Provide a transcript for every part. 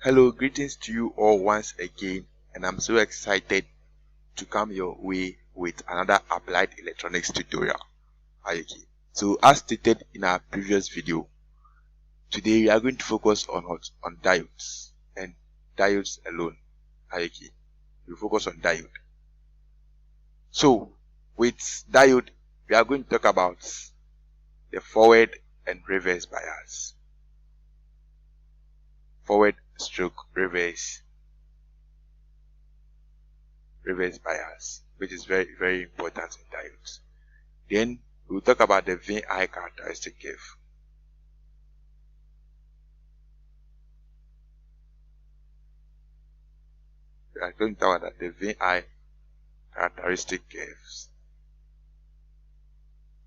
Hello, greetings to you all once again, and I'm so excited to come your way with another applied electronics tutorial. Okay. So, as stated in our previous video, today we are going to focus on what? On diodes and diodes alone. Okay. We focus on diode. So, with diode, we are going to talk about the forward and reverse bias. Forward stroke reverse bias, which is very, very important in diodes. Then we'll talk about the VI characteristic curve. We are going to talk about the VI characteristic curves.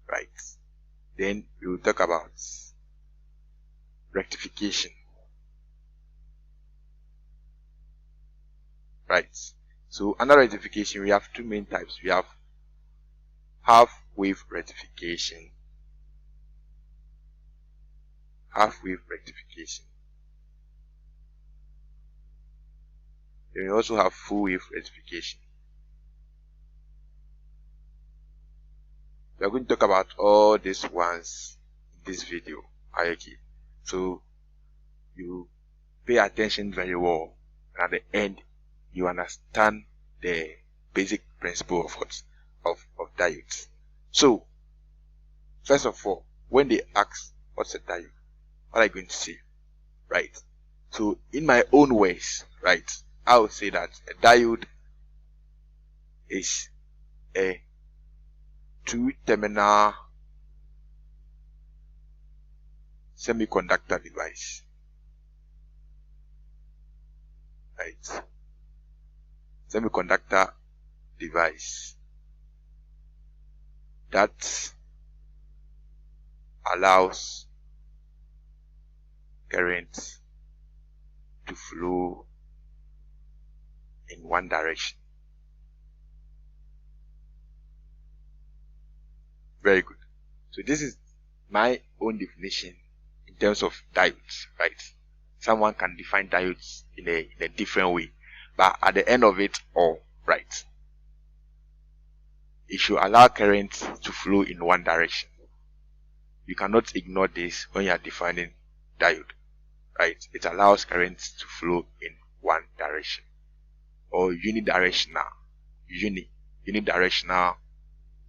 Right. Then we will talk about rectification. Right. So under rectification, we have two main types. We have half wave rectification. Half wave rectification. Then we also have full wave rectification. We are going to talk about all these ones in this video. Okay. So you pay attention very well, and at the end you understand the basic principle of diodes. So first of all, when they ask what's a diode, what are you going to say? Right. So in my own words, right, I would say that a diode is a two-terminal semiconductor device. Right. Semiconductor device that allows current to flow in one direction. Very good. So this is my own definition in terms of diodes, right? Someone can define diodes in a different way, but at the end of it all, right, it should allow current to flow in one direction. You cannot ignore this when you are defining diode, right? It allows current to flow in one direction, or unidirectional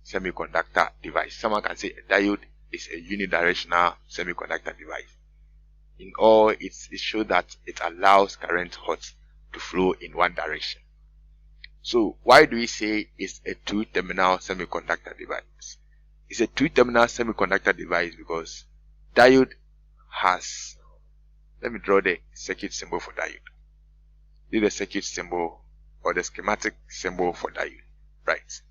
semiconductor device. Someone can say a diode is a unidirectional semiconductor device. In all, it shows that it allows current to flow in one direction. So why do we say it's a two-terminal semiconductor device? It's a two-terminal semiconductor device because diode has, let me draw the circuit symbol for diode. This is the circuit symbol or the schematic symbol for diode, right?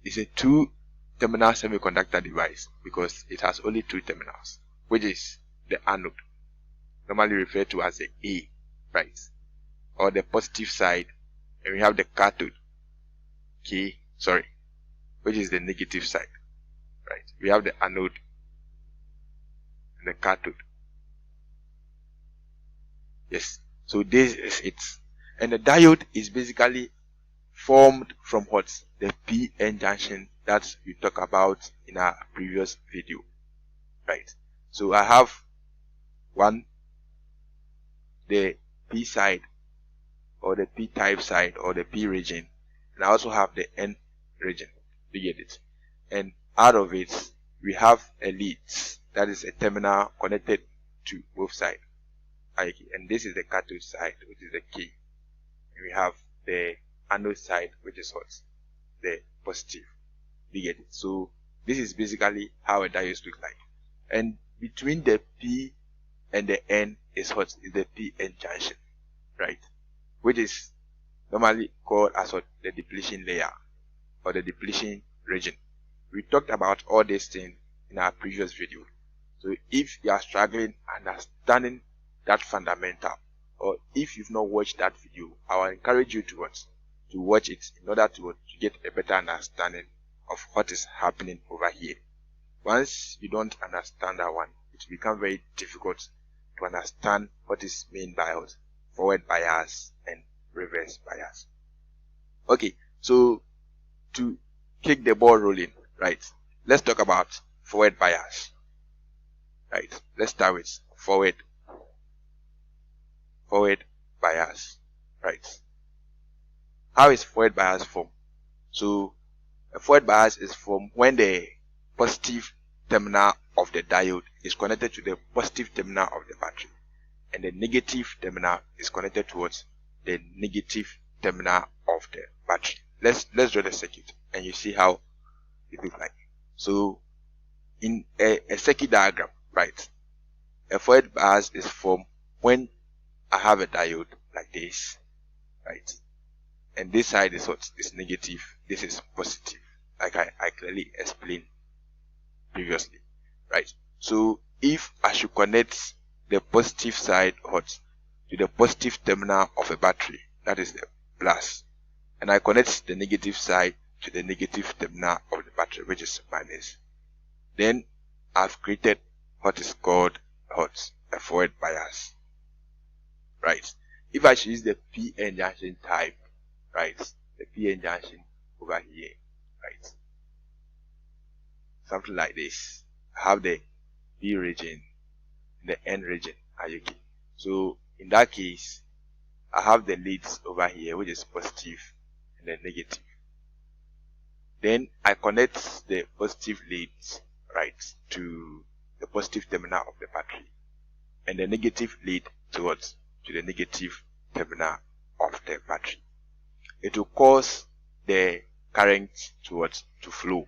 It's a two-terminal semiconductor device because it has only two terminals, which is the anode, normally referred to as the A, right, or the positive side, and we have the cathode, which is the negative side, right? We have the anode and the cathode. Yes, so this is it. And the diode is basically formed from what? The p-n junction that we talked about in our previous video, right? So I have the p side or the p-type side or the p region, and I also have the n region. You get it? And out of it we have a lead, that is a terminal connected to both sides. And this is the cathode side, which is the K. And we have the anode side, which is what? The positive. You get it? So this is basically how a diode looks like. And between the P and the N is what? Is the p-n junction, right? Which is normally called as what? The depletion layer or the depletion region. We talked about all these things in our previous video. So if you are struggling understanding that fundamental, or if you've not watched that video, I will encourage you to watch it in order to get a better understanding of what is happening over here. Once you don't understand that one, it becomes very difficult to understand what is meant by forward bias and reverse bias. Okay, so to kick the ball rolling, right, let's talk about forward bias. Right, let's start with forward bias. Right, how is forward bias formed? So a forward bias is formed when the positive terminal of the diode is connected to the positive terminal of the battery, and the negative terminal is connected towards the negative terminal of the battery. Let's draw the circuit and you see how it looks like. So in a circuit diagram, right, a forward bias is formed when I have a diode like this, right, and this side is what is negative, this is positive, like I clearly explained previously, right? So if I should connect the positive side to the positive terminal of a battery, that is the plus, and I connect the negative side to the negative terminal of the battery, which is minus, then I've created what is called a forward bias, right? If I should use the PN junction type, right, the PN junction over here, right, something like this. I have the P region and the N region. Okay. So in that case, I have the leads over here, which is positive and the negative. Then I connect the positive leads, right, to the positive terminal of the battery, and the negative lead to the negative terminal of the battery. It will cause the current to flow.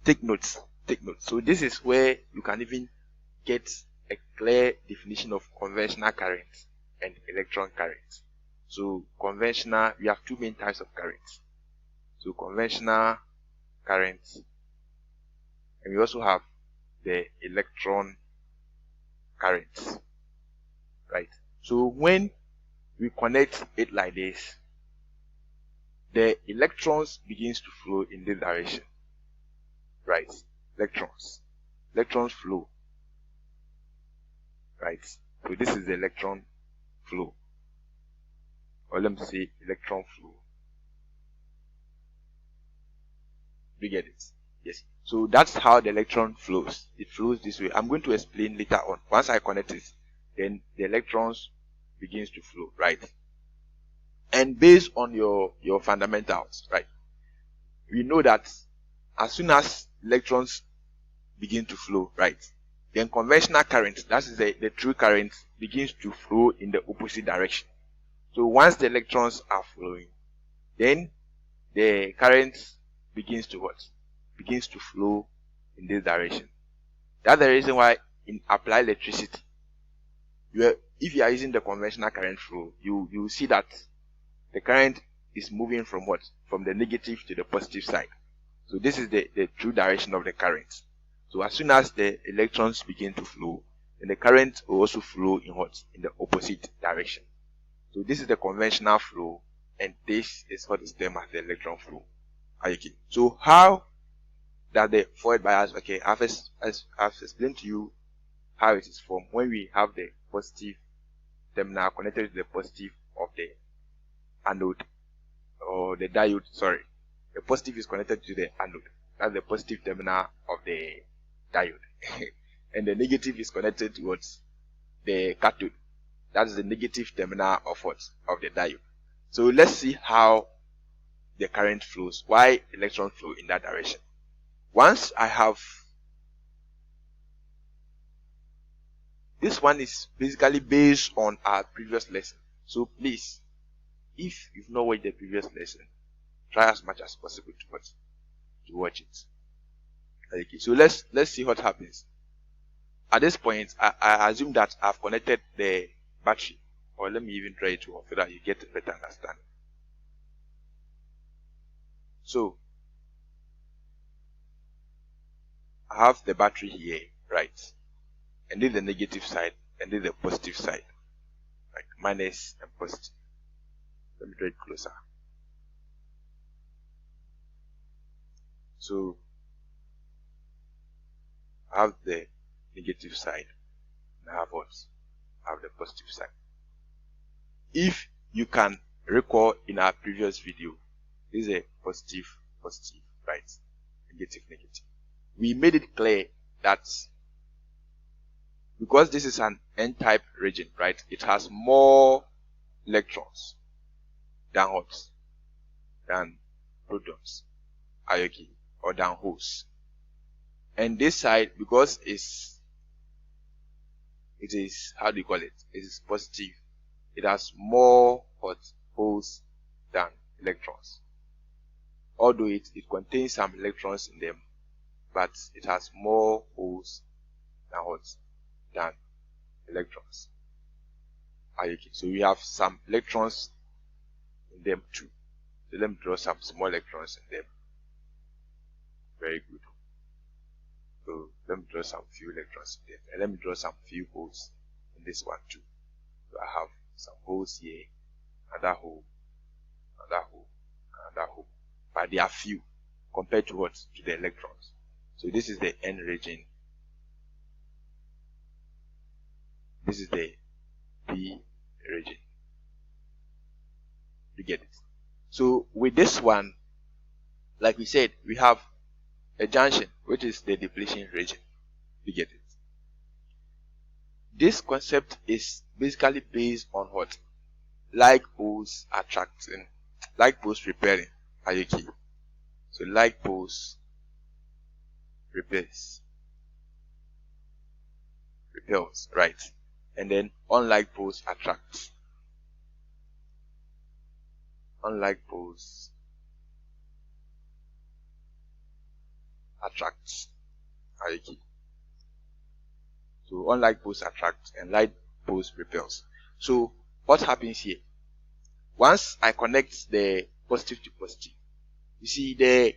Take notes. So this is where you can even get a clear definition of conventional current and electron current. So conventional, we have two main types of current. So conventional current, and we also have the electron current, right? So when we connect it like this, the electrons begins to flow in this direction, right? Electrons flow, right? So this is the electron flow, or let me say electron flow. You get it? Yes. So that's how the electron flows. It flows this way. I'm going to explain later on. Once I connect it, then the electrons begins to flow, right? And based on your fundamentals, right, we know that as soon as electrons begin to flow, right, then conventional current, that is the true current, begins to flow in the opposite direction. So once the electrons are flowing, then the current begins to flow in this direction. That's the reason why in applied electricity, if you are using the conventional current flow, you see that the current is moving from the negative to the positive side. So this is the true direction of the current. So as soon as the electrons begin to flow, then the current will also flow in the opposite direction. So this is the conventional flow, and this is what is termed as the electron flow. Okay. So how does the forward bias? Okay, I've explained to you how it is formed when we have the positive terminal connected to the positive of the anode, or the diode. Sorry, the positive is connected to the anode. That's the positive terminal of the diode, and the negative is connected towards the cathode. That's the negative terminal of the diode. So let's see how the current flows. Why electrons flow in that direction? Once I have this one is basically based on our previous lesson. So please, if you've not watched the previous lesson, try as much as possible to watch it. Okay, so let's see what happens. At this point, I assume that I've connected the battery, or let me even try it off so that you get a better understanding. So I have the battery here, right? And this is the negative side, and this is the positive side, like minus and positive. Let me draw it closer. So I have the negative side, and I have I have the positive side. if you can recall in our previous video, this is a positive, positive, right? Negative, negative. We made it clear that because this is an n-type region, right? It has more electrons than what? Than protons, okay, or than holes. And this side, because it is, how do you call it? It is positive. It has more what? Holes than electrons. Although it contains some electrons in them, but it has more holes than what? Than electrons. Okay, so we have some electrons in them too. So let me draw some small electrons in them. Very good. So let me draw some few electrons in them. And let me draw some few holes in this one too. So I have some holes here, another hole, another hole, another hole. But they are few compared to what? To the electrons. So this is the N region. This is the P region. You get it? So with this one, like we said, we have a junction, which is the depletion region. You get it? This concept is basically based on what? Like poles attracting, like poles repelling. Are you key? So like poles repels, right? And then unlike poles attracts. Unlike poles attracts. Are you key? So unlike poles attract and like poles repels. So what happens here? Once I connect the positive to positive, you see the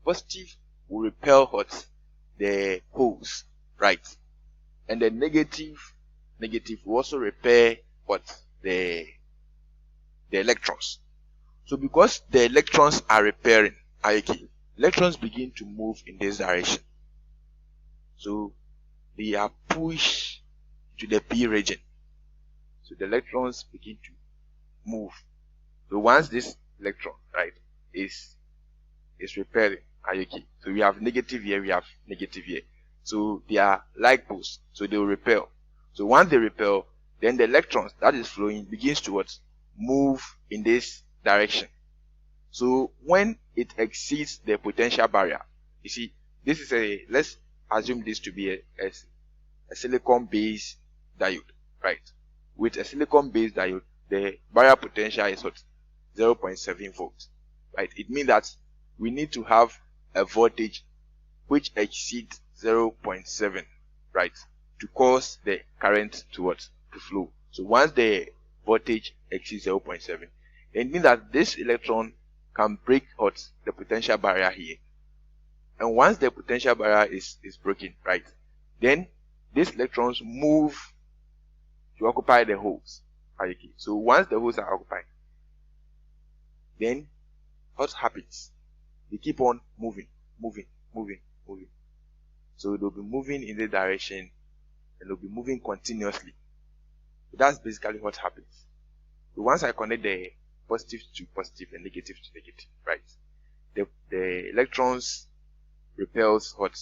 positive will repel what? The holes, right? And the negative will also repel what? The electrons. So because the electrons are repairing, okay, electrons begin to move in this direction. So they are pushed to the P region. So the electrons begin to move. So once this electron, right, is repelling, okay, so we have negative here, we have negative here. So they are like poles, so they will repel. So once they repel, then the electrons that is flowing begins to what? Move in this direction. So when it exceeds the potential barrier, you see, this is let's assume this to be a silicon based diode, right? With a silicon based diode, the barrier potential is what? 0.7 volts, right? It means that we need to have a voltage which exceeds 0.7, right, to cause the current to what? To flow. So once the voltage exceeds 0.7, it means that this electron can break what? The potential barrier here. And once the potential barrier is broken, right, then these electrons move to occupy the holes. Okay. So once the holes are occupied, then what happens? They keep on moving. So they'll be moving in the direction and they'll be moving continuously. So that's basically what happens. So once I connect the positive to positive and negative to negative, right, the electrons repels what?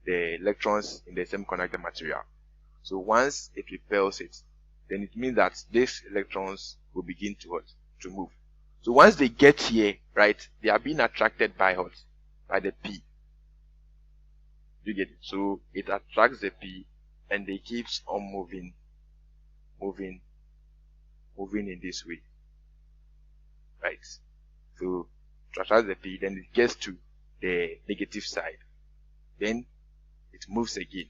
The electrons in the semiconductor material. So once it repels it, then it means that these electrons will begin to what? To move. So once they get here, right, they are being attracted by what? By the P. You get it? So it attracts the P and they keeps on moving in this way. Right? So to attract the P, then it gets to the negative side. Then it moves again.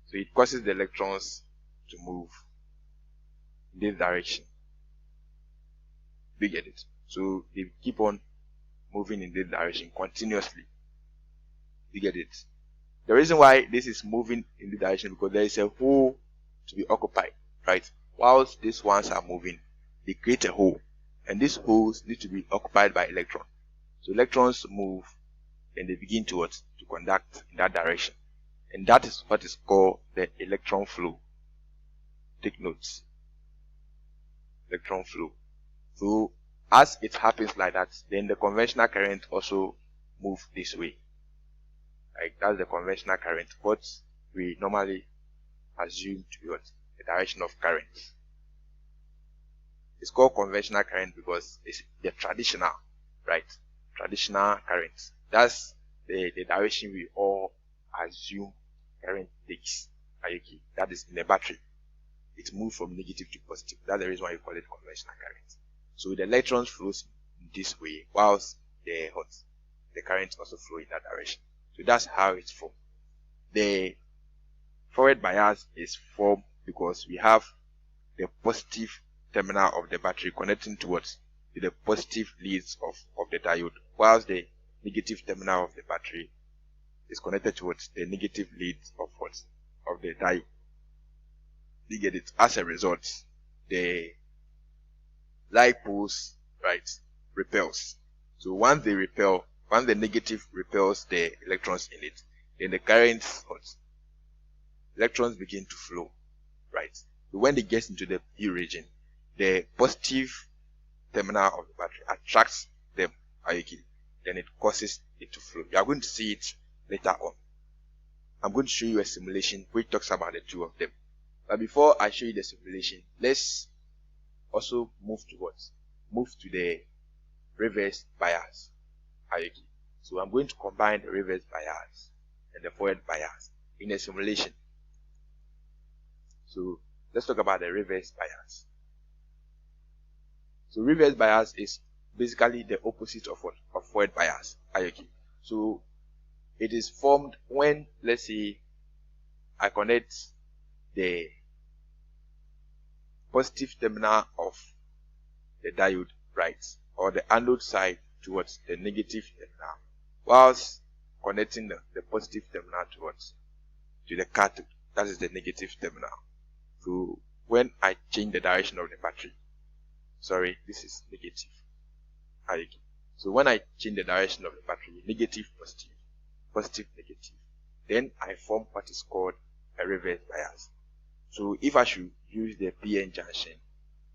So it causes the electrons to move in this direction. You get it? So they keep on moving in this direction continuously. You get it? The reason why this is moving in the direction because there is a hole to be occupied, right? Whilst these ones are moving, they create a hole, and these holes need to be occupied by electrons. So electrons move, and they begin to conduct in that direction, and that is what is called the electron flow. Take notes. electron flow. So as it happens like that, then the conventional current also move this way. Like that's the conventional current, what we normally assume to be the direction of current. It's called conventional current because it's the traditional, right? Traditional current. That's the direction we all assume current takes. Okay, that is in the battery. It moves from negative to positive. That's the reason why you call it conventional current. So the electrons flows in this way, whilst the current also flow in that direction. So that's how it's formed. The forward bias is formed because we have the positive terminal of the battery connecting towards the positive leads of the diode, whilst the negative terminal of the battery is connected towards the negative leads of the diode. You get it? As a result, the like poles, right, repels. So once the negative repels the electrons in it, then the currents, electrons begin to flow, right? So when it gets into the P region, the positive terminal of the battery attracts them, then it causes it to flow. You are going to see it later on. I'm going to show you a simulation which talks about the two of them. But before I show you the simulation, let's also move to the reverse bias. So I'm going to combine the reverse bias and the forward bias in a simulation. So let's talk about the reverse bias. So reverse bias is basically the opposite of forward bias. So it is formed when, let's say, I connect the positive terminal of the diode, right, or the anode side towards the negative terminal, whilst connecting the positive terminal to the cathode, that is the negative terminal. So when I change the direction of the battery, this is negative. So when I change the direction of the battery, negative, positive, positive, negative, then I form what is called a reverse bias. So if I should use the PN junction,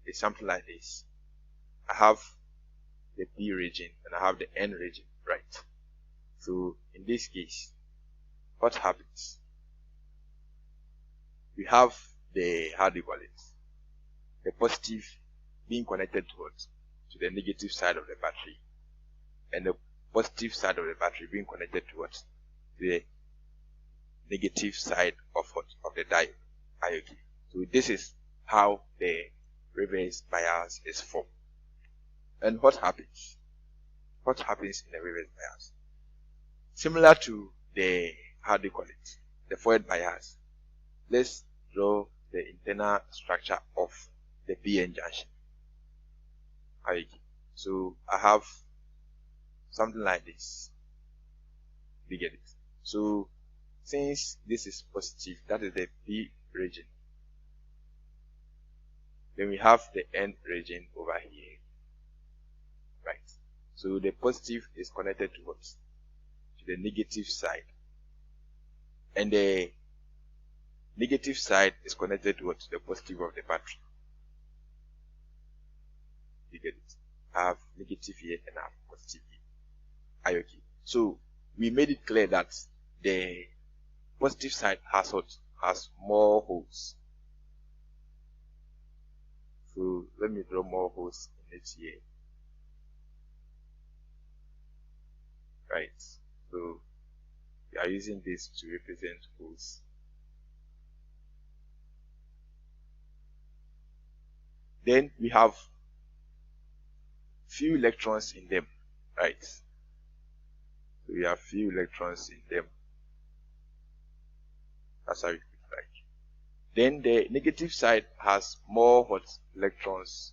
it's something like this. I have the P region and I have the N region, right? So in this case, what happens? We have the the positive being connected to the negative side of the battery, and the positive side of the battery being connected towards the negative side of the diode. So this is how the reverse bias is formed. And what happens? What happens in the reverse bias? Similar to the the forward bias, let's draw the internal structure of the PN junction. So I have something like this. You get it? So since this is positive, that is the P region, then we have the N region over here, right? So the positive is connected to the negative side, and the negative side is connected to the positive of the battery. You get it? I have negative here and I have positive here. So we made it clear that the positive side has more holes. So let me draw more holes in it here. Right. So we are using this to represent holes. Then we have few electrons in them, right? So we have few electrons in them. That's how it looks like. Then the negative side has more electrons.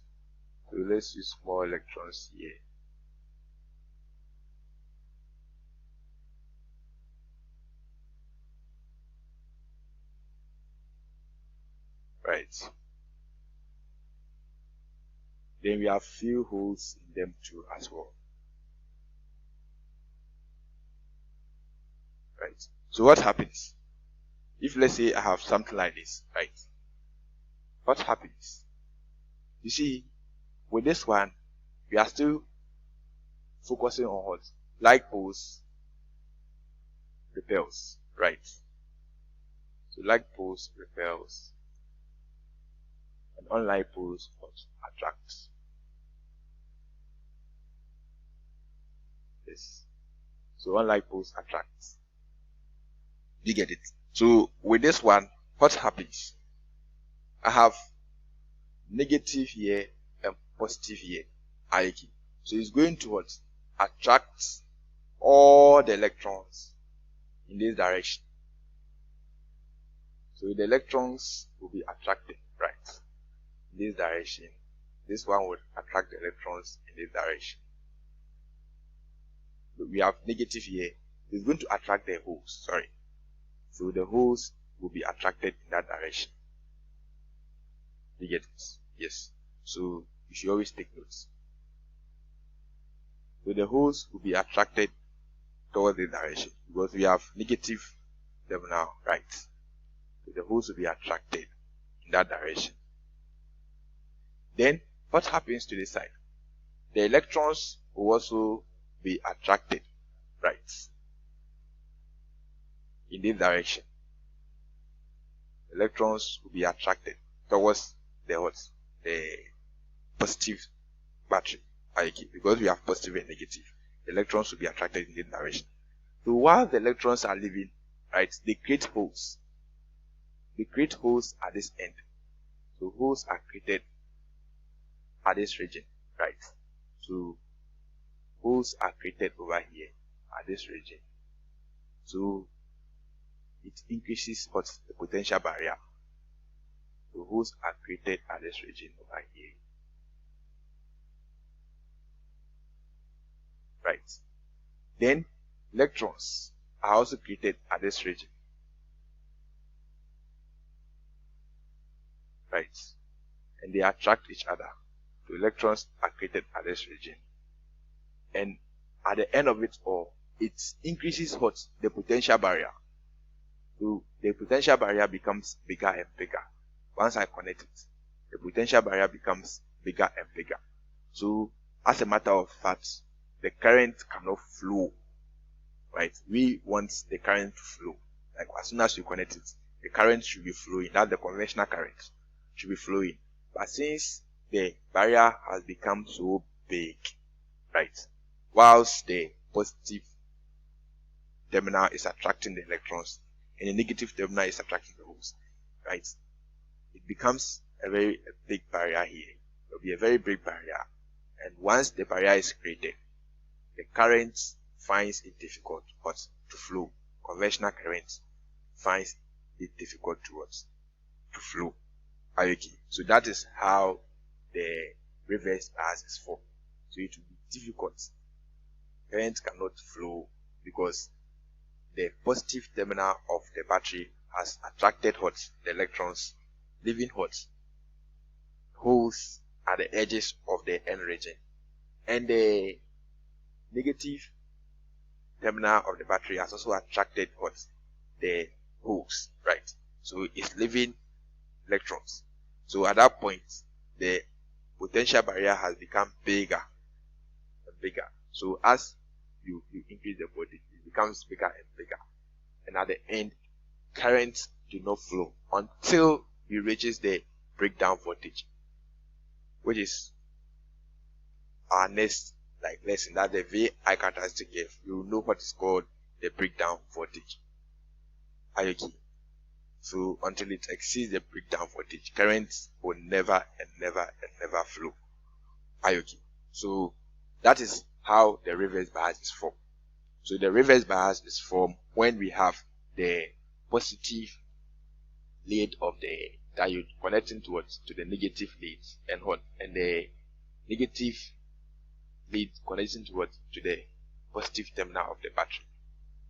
So let's use more electrons here. Right. Then we have few holes in them too as well. Right. So what happens? If let's say I have something like this, right? What happens? You see, with this one, we are still focusing on what? Like poles repels, right? So like poles repels, and unlike poles what? Attracts. Yes. So unlike poles attracts. You get it? So with this one, what happens? I have negative here and positive here. IQ. So it's going to what? Attract all the electrons in this direction. So the electrons will be attracted, right? In this direction. This one would attract the electrons in this direction. But we have negative here. It's going to attract the holes, sorry. So the holes will be attracted in that direction. You get it? Yes. So you should always take notes. So the holes will be attracted towards this direction because we have negative terminal, right? So the holes will be attracted in that direction. Then what happens to this side? The electrons will also be attracted, right? In this direction. Electrons will be attracted towards the positive battery, because we have positive and negative. The electrons will be attracted in this direction. So while the electrons are leaving, right, they create holes. They create holes at this end. So holes are created at this region, right? So holes are created over here at this region. So it increases what's the potential barrier. So holes are created at this region over here. Right. Then electrons are also created at this region. Right. And they attract each other. So electrons are created at this region. And at the end of it all, it increases what? The potential barrier. So the potential barrier becomes bigger and bigger. Once I connect it, the potential barrier becomes bigger and bigger. So as a matter of fact, the current cannot flow. Right? We want the current to flow. Like as soon as you connect it, the current should be flowing. That's the conventional current. Should be flowing. But since the barrier has become so big, right? Whilst the positive terminal is attracting the electrons and the negative terminal is attracting the holes, right? It becomes a very big barrier here. It will be a very big barrier. And once the barrier is created, the current finds it difficult to flow. Conventional current finds it difficult to flow. Are you okay? So that is how the reverse bias is formed. So it will be difficult. Current cannot flow because the positive terminal of the battery has attracted the electrons, leaving holes at the edges of the N region. And the negative terminal of the battery has also attracted the holes, right? So it's leaving electrons. So at that point, the potential barrier has become bigger and bigger. So as you increase the voltage, it becomes bigger and bigger. And at the end, currents do not flow until it reaches the breakdown voltage, which is our next lesson. That's the VI characteristic F. You will know what is called the breakdown voltage. Are you okay? So until it exceeds the breakdown voltage, currents will never and never and never flow. Are you okay? So that is how the reverse bias is formed. So the reverse bias is formed when we have the positive lead of the diode connecting to the negative lead, and the negative lead connecting to the positive terminal of the battery.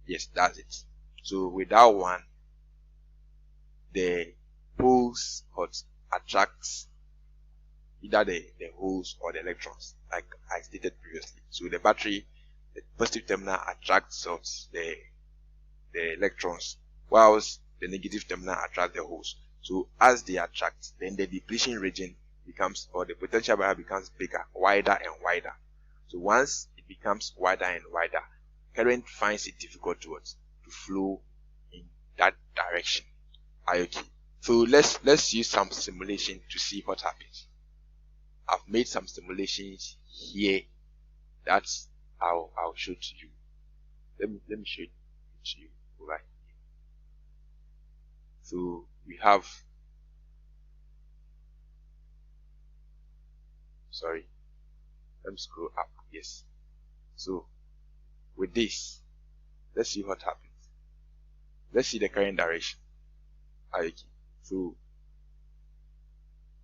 Yes, that's it. So without one, the poles attracts either the holes or the electrons, like I stated previously. So the battery, the positive terminal attracts the electrons, whilst the negative terminal attracts the holes. So as they attract, then the depletion region becomes, or the potential barrier becomes bigger, wider and wider. So once it becomes wider and wider, current finds it difficult to flow in that direction. Okay. So let's use some simulation to see what happens. I've made some simulations here that I'll show to you. Let me show it to you right here. So we have, sorry, let me scroll up. Yes. So with this, let's see what happens. Let's see the current direction. Okay. So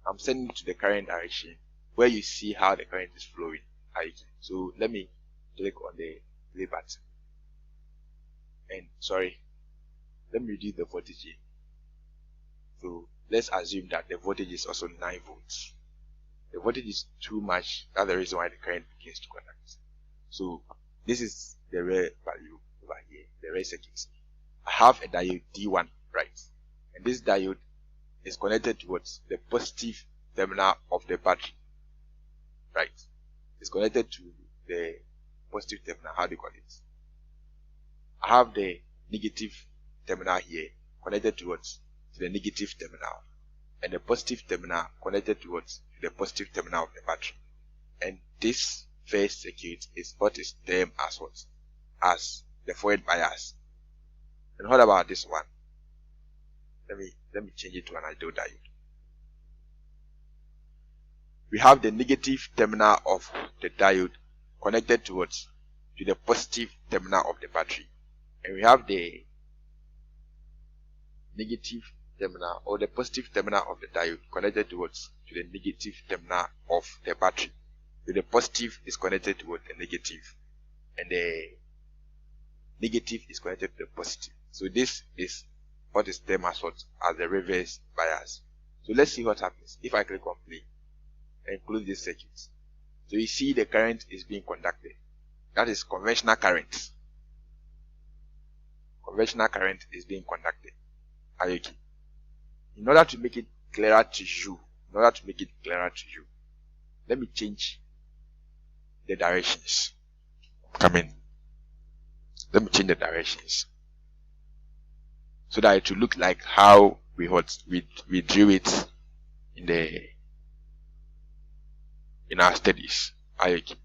I'm sending to the current direction where you see how the current is flowing. Okay. So let me click on the play button. And sorry, let me reduce the voltage here. So let's assume that the voltage is also 9 volts. The voltage is too much. That's the reason why the current begins to conduct. So this is the rare value over here, the rare circuit. I have a diode D1, right? And this diode is connected towards the positive terminal of the battery, right? It's connected to the positive terminal. How do you call it? I have the negative terminal here connected towards the negative terminal, and the positive terminal connected towards the positive terminal of the battery. And this first circuit is what is termed as what? As the forward bias. And what about this one? Let me change it to an ideal diode. We have the negative terminal of the diode connected to the positive terminal of the battery, and we have the negative terminal or the positive terminal of the diode connected to the negative terminal of the battery. So the positive is connected to the negative, and the negative is connected to the positive. So this is what is termed as as the reverse bias. So let's see what happens if I click on play and close this circuit. So you see the current is being conducted. That is conventional current. Conventional current is being conducted. Okay. In order to make it clearer to you, let me change the directions. Come in. Let me change the directions so that it will look like how we drew it in our studies. Okay.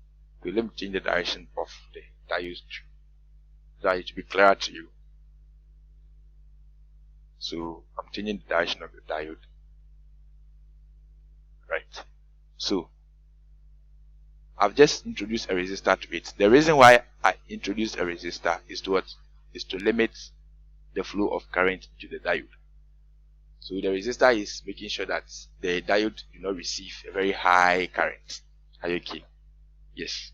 So let me change the direction of the diodes so that it will be clearer to you. So I'm changing the direction of the diode. Right. So I've just introduced a resistor to it. The reason why I introduced a resistor is to limit the flow of current to the diode. So the resistor is making sure that the diode do not receive a very high current. Are you okay? Yes.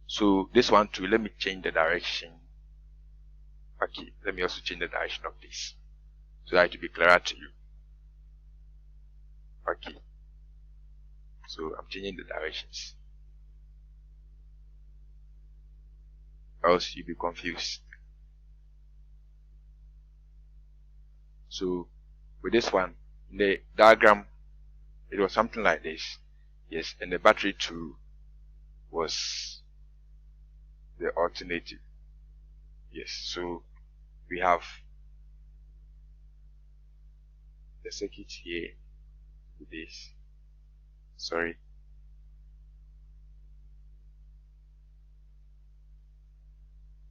So this one too, let me change the direction. Okay, let me also change the direction of this so that it will be clearer to you. Okay. So I'm changing the directions, or else you'll be confused. So with this one, in the diagram, it was something like this. Yes, and the battery too was the alternative. Yes, so we have the circuit here with this. Sorry.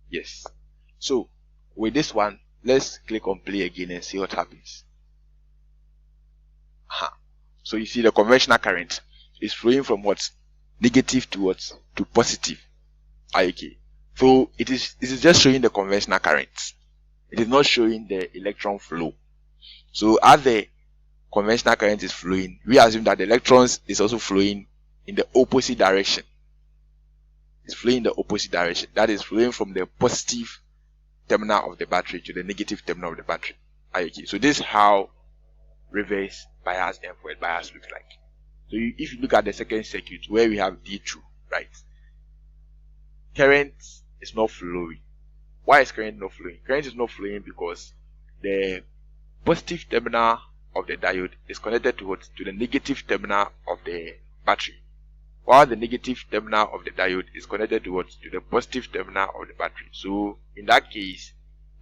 Yes. So with this one, let's click on play again and see what happens. So you see the conventional current is flowing from negative to positive. Okay. So it is just showing the conventional current. It is not showing the electron flow. So as the conventional current is flowing, we assume that the electrons is also flowing in the opposite direction. It's flowing in the opposite direction. That is flowing from the positive terminal of the battery to the negative terminal of the battery. Okay. So this is how reverse bias and forward bias looks like. So if you look at the second circuit where we have D2, right? Current is not flowing. Why is current not flowing? Current is not flowing because the positive terminal of the diode is connected to what? To the negative terminal of the battery, while the negative terminal of the diode is connected to what? To the positive terminal of the battery. So in that case,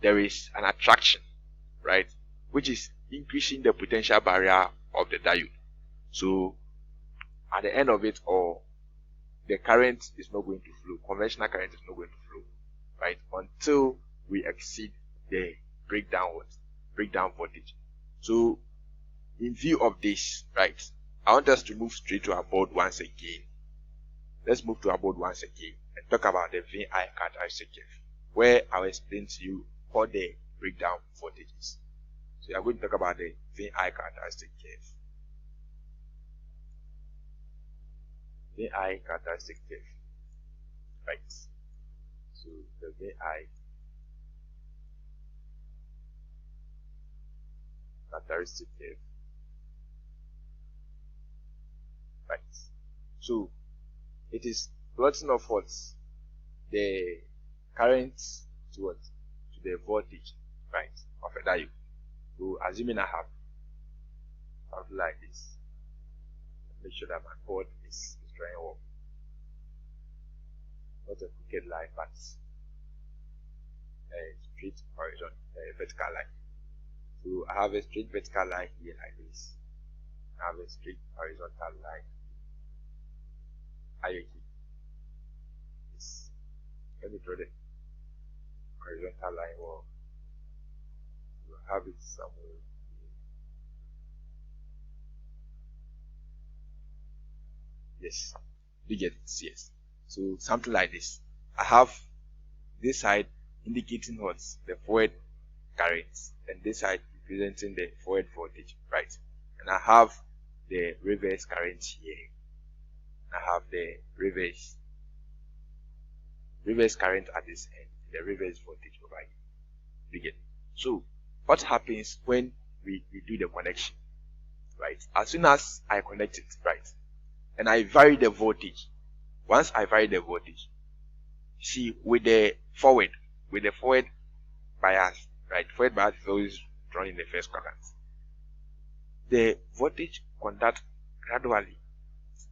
there is an attraction, right, which is increasing the potential barrier of the diode. So at the end of it all, the current is not going to flow. Conventional current is not going to flow, right, until we exceed the breakdown voltage. So in view of this, right, I want us to move straight to our board once again. Let's move to our board once again and talk about the VI characteristic curve, where I'll explain to you what the breakdown voltage is. So we are going to talk about the VI characteristic curve. VI characteristic curve, right? So the VI characteristic curve, right? So it is plotting of what? The current to what? To the voltage, right, of a diode. So assuming I have something like this, make sure that my board is drawing well. Not a crooked line, but a straight horizontal, vertical line. So I have a straight vertical line here like this. I have a straight horizontal line. Are you okay? Yes. Let me draw the horizontal line. Well, you have it somewhere here. Yes. You get it? Yes. So something like this. I have this side indicating what? The forward current, and this side representing the forward voltage, right? And I have the reverse current here. I have the reverse current at this end, the reverse voltage over here. You get it? So what happens when we do the connection, right? As soon as I connect it, right, and I vary the voltage, once I vary the voltage, see, with the forward bias, right, forward bias is always drawn in the first quadrant. The voltage conduct gradually,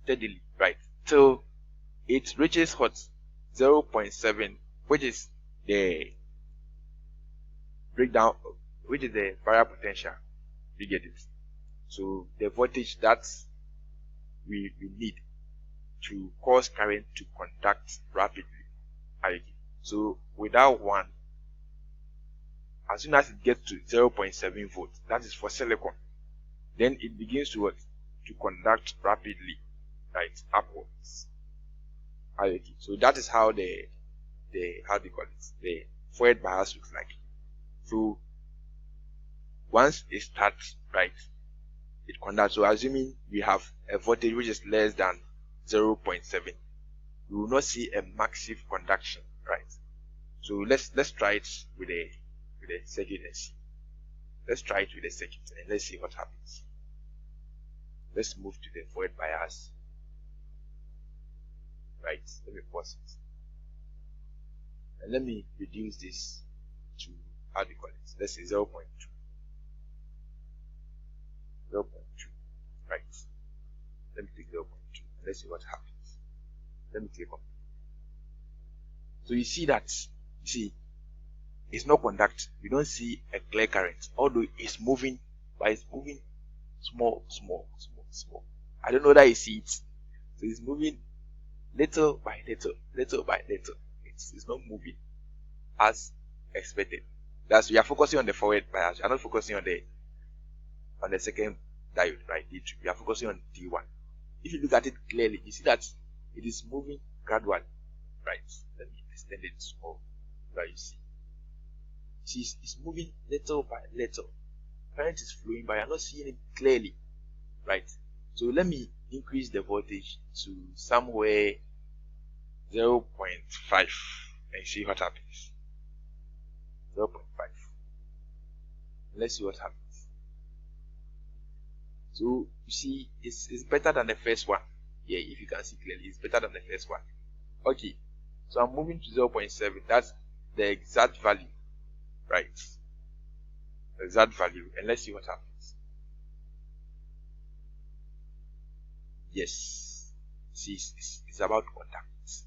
steadily, right, till it reaches what? 0.7, which is the breakdown, which is the variable potential. You get it? So the voltage that we need to cause current to conduct rapidly. So without one, as soon as it gets to 0.7 volts, that is for silicon, then it begins to what? To conduct rapidly, right, upwards. So that is how the how do you call it? The forward bias looks like. So once it starts, right, it conducts. So assuming we have a voltage which is less than 0.7, we will not see a massive conduction, right? So let's try it with a circuit and see. Let's try it with a circuit and let's see what happens. Let's move to the forward bias. Right, let me pause it. And let me reduce this to, how do you call it? Let's say 0.2. 0.2. Right. Let me take 0.2. Let's see what happens. Let me click on. So you see that, it's not conduct. We don't see a clear current, although it's moving, but it's moving small. I don't know that you see it. So it's moving little by little. It's not moving as expected. That's, we are focusing on the forward bias. We are not focusing on the second diode, right? D2. We are focusing on D1. If you look at it clearly, you see that it is moving gradually, right? Let me extend it small so that you see. It's moving little by little. Current is flowing, but I'm not seeing it clearly, right? So let me increase the voltage to somewhere 0.5 and see what happens. 0.5. Let's see what happens. So you see, it's better than the first one. Yeah, if you can see clearly, it's better than the first one. Okay, so I'm moving to 0.7. That's the exact value, right? The exact value, and let's see what happens. Yes. See, it's about contacts.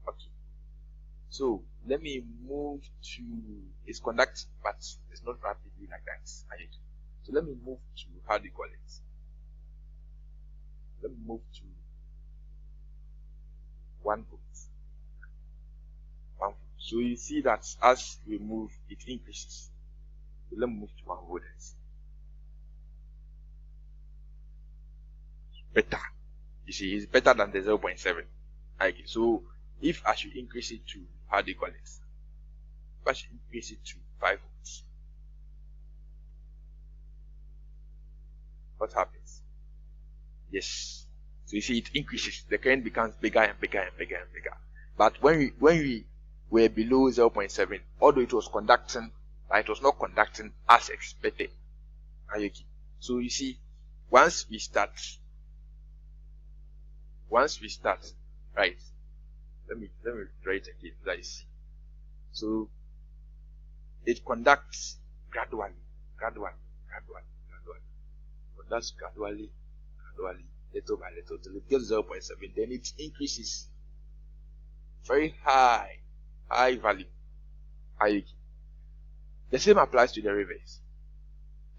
Okay. So let me move to it's conduct, but it's not rapidly like that. So let me move to how do you call it? Let me move to 1 volt. 1 volt. So you see that as we move, it increases. So let me move to 1 volt. Better. You see, it's better than the 0.7. Okay. So if I should increase it to how do you call it? If I should increase it to 5 volts, what happens? Yes. So you see, it increases. The current becomes bigger and bigger and bigger and bigger. But when we were below 0.7, although it was conducting, but it was not conducting as expected. So you see, once we start, right? Let me draw it again. Let's see. So it conducts gradually. Conducts gradually, little by little, till it gets 0.7. Then it increases very high value. The same applies to the reverse.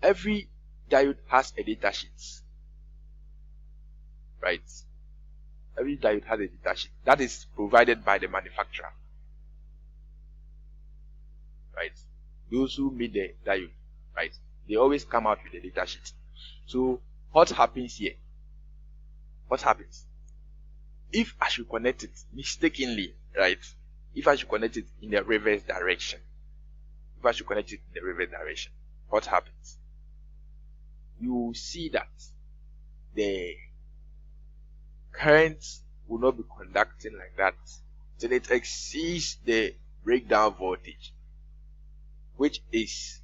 Every diode has a data sheet, right? Every diode has a data sheet that is provided by the manufacturer, right? Those who made the diode, right? They always come out with a data sheet. So what happens here? What happens? If I should connect it mistakenly, right? If I should connect it in the reverse direction, what happens? You will see that the current will not be conducting like that till it exceeds the breakdown voltage, which is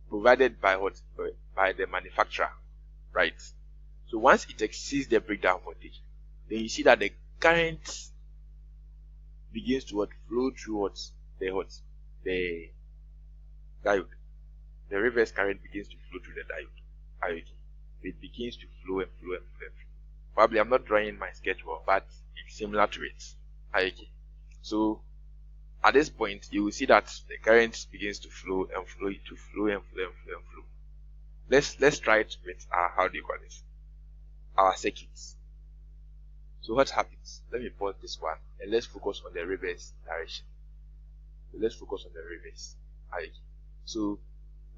provided by what? By the manufacturer, right? So once it exceeds the breakdown voltage, then you see that the current begins to flow through the diode. The reverse current begins to flow through the diode. It begins to flow and flow and flow. Probably I'm not drawing my sketch well, but it's similar to it. So at this point, you will see that the current begins to flow and flow, to flow and flow and flow and flow. Let's try it with our how do you call this? Our circuits. So what happens? Let me pause this one and let's focus on the reverse direction. So let's focus on the reverse. So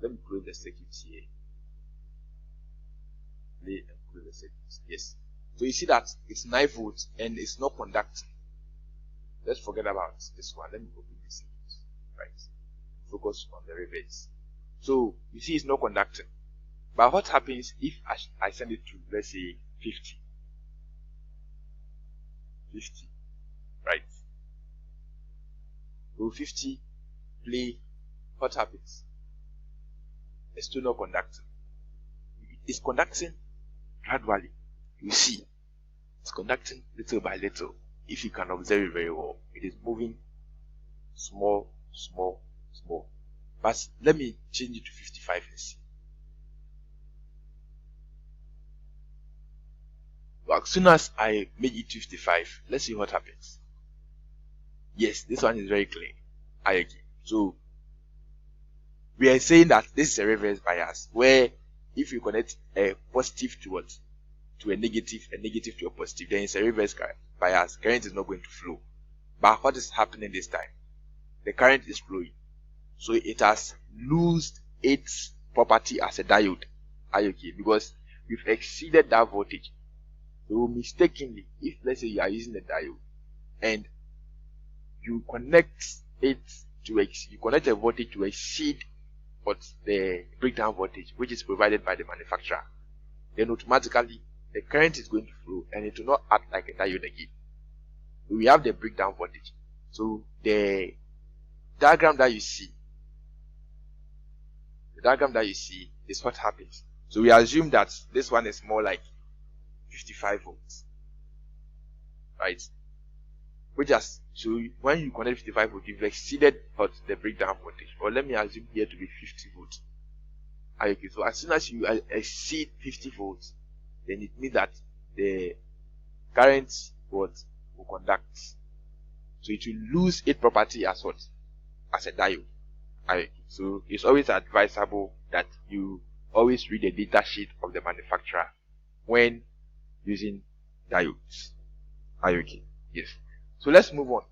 let me close the circuits here. Play and close the circuits. Yes. So you see that it's 9 volts and it's not conducting. Let's forget about this one. Let me open this circuit. Right. Focus on the reverse. So you see it's not conducting. But what happens if I send it to, let's say, 50? 50. Right. So 50 play, what happens? It's still not conducting. It's conducting gradually. You see, it's conducting little by little. If you can observe it very well, it is moving small. But let me change it to 55 and see. Well, as soon as I make it 55, let's see what happens. Yes, this one is very clear. I agree. So we are saying that this is a reverse bias, where if you connect a positive to a negative to a positive, then it's a reverse bias. Current is not going to flow. But what is happening this time? The current is flowing. So it has lost its property as a diode. Because we've exceeded that voltage. So mistakenly, if let's say you are using a diode and you connect a voltage to exceed what the breakdown voltage, which is provided by the manufacturer, then automatically the current is going to flow and it will not act like a diode again. We have the breakdown voltage. So the diagram that you see is what happens. So we assume that this one is more like 55 volts, right? So when you connect 55 volts, you've exceeded the breakdown voltage. Or let me assume here to be 50 volts. So as soon as you exceed 50 volts, then it means that the current will conduct. So it will lose its property as what? As a diode. So it's always advisable that you always read the data sheet of the manufacturer when using diodes. Are you okay? Yes. So let's move on.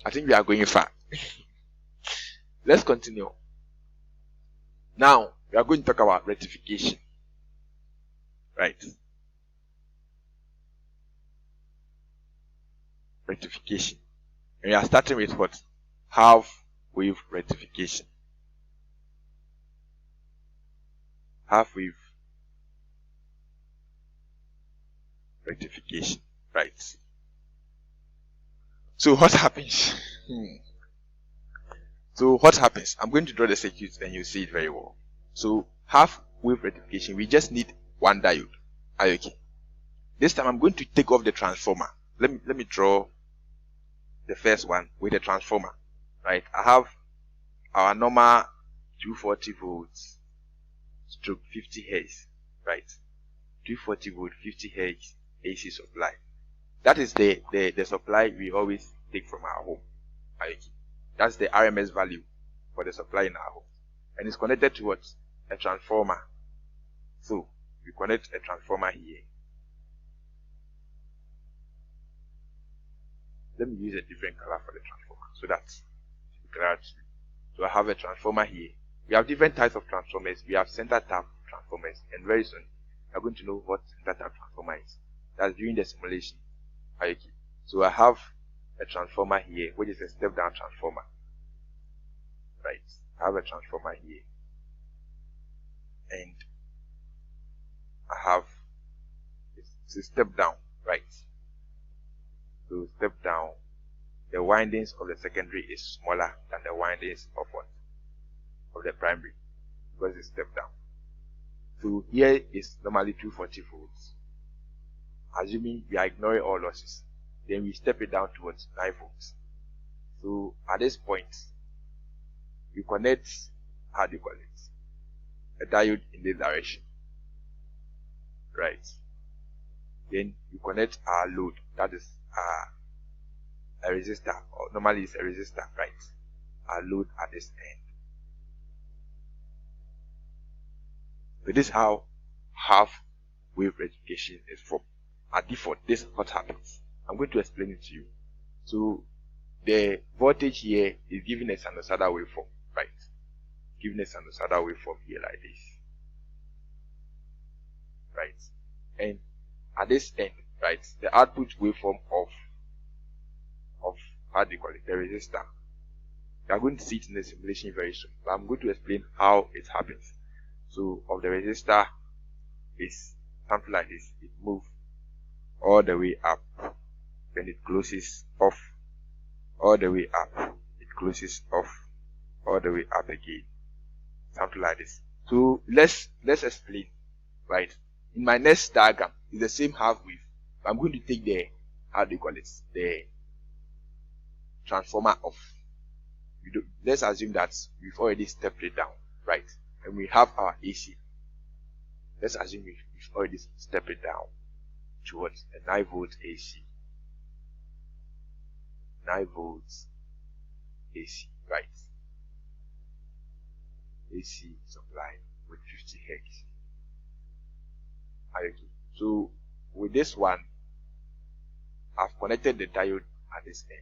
I think we are going far. Let's continue. Now we are going to talk about rectification. Right. Rectification. And we are starting with what? Half wave rectification. Half wave rectification. Right. So what happens? So what happens? I'm going to draw the circuit and you see it very well. So half wave rectification, we just need one diode. Are you okay? This time I'm going to take off the transformer. Let me draw the first one with a transformer. Right? I have our normal 240 volts stroke 50 hertz. Right? 240 volt 50 hertz AC supply. That is the supply we always take from our home. Are you okay? That's the RMS value for the supply in our home. And it's connected to what? A transformer. So we connect a transformer here. Let me use a different color for the transformer so that's clarity. So I have a transformer here. We have different types of transformers. We have center tap transformers, and very soon we are going to know what center tap transformer is. That's during the simulation. Okay. So I have a transformer here, which is a step down transformer. Right. I have a transformer here, and I have it's a step down. Right. So step down, the windings of the secondary is smaller than the windings of what? Of the primary, because it's step down. So here is normally 240 volts. Assuming we are ignoring all losses, then we step it down towards 9 volts. So at this point, we connect, how do you call it? A diode in this direction. Right. Then you connect our load, that is a resistor, or normally it's a resistor, right? Our load at this end. So this is how half wave rectification is formed. At default, this is what happens. I'm going to explain it to you. So the voltage here is given a sinusoidal waveform, right? Given a sinusoidal waveform here like this, right? And at this end, right, the output waveform of how do you call it, the resistor. You are going to see it in the simulation very soon, but I'm going to explain how it happens. So of the resistor is something like this. It moves all the way up, then it closes off, all the way up, it closes off, all the way up again, something like this. So let's explain. Right, in my next diagram is the same half wave, but I'm going to take the, how do you call it, the transformer off. Let's assume that we've already stepped it down, right? And we have our AC. Let's assume we've already stepped it down towards a 9 volt AC. 9 volts AC, right? AC supply with 50 hertz. Okay. So with this one, I've connected the diode at this end.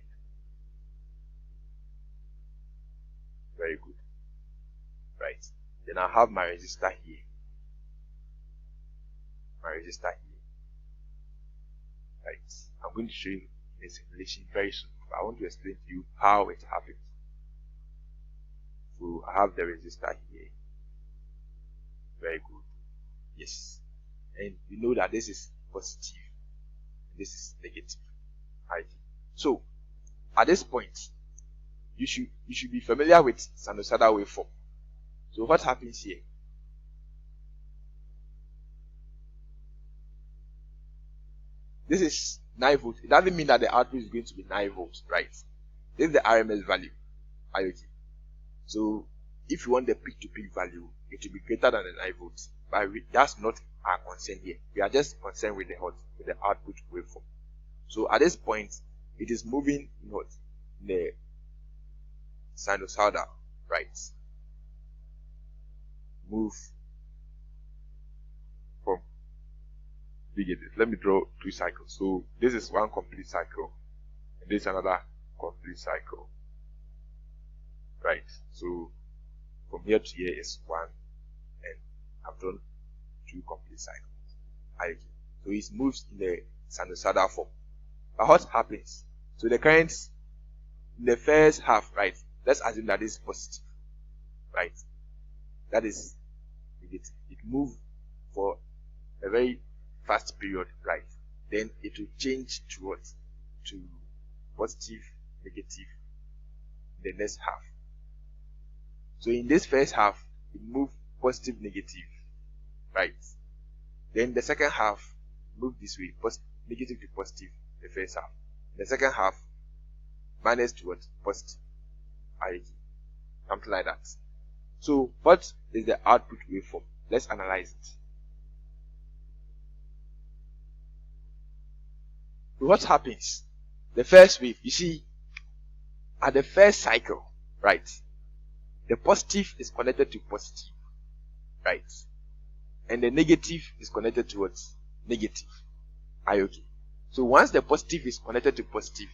Very good. Right. Then I have my resistor here. My resistor here. Right. I'm going to show you the simulation very soon, but I want to explain to you how it happens. So I have the resistor here. Very good. Yes. And you know that this is positive, this is negative. Right. So at this point, you should be familiar with sinusoidal waveform. So what happens here? This is 9 volts. It doesn't mean that the output is going to be 9 volts, right? This is the RMS value. IoT. So if you want the peak to peak value, it will be greater than the 9 volts. But that's not our concerned here. We are just concerned with the output waveform. So at this point, it is moving in what? In the sinusoidal, right? Move from, you get it. Let me draw 2 cycles. So this is one complete cycle, and this is another complete cycle, right? So from here to here is 1, and I've drawn 2 complete cycles. Okay. So it moves in the sinusoidal form. But what happens? So the current in the first half, right? Let's assume that is positive, right? That is negative. It moves for a very fast period, right? Then it will change to what? To positive, negative in the next half. So in this first half, it moves positive, negative, right? Then the second half move this way, negative to positive, the first half. The second half minus to what? Positive. Something like that. So what is the output waveform? Let's analyze it. So what happens? The first wave, you see, at the first cycle, right? The positive is connected to positive, right? And the negative is connected to what? Negative. Okay. So once the positive is connected to positive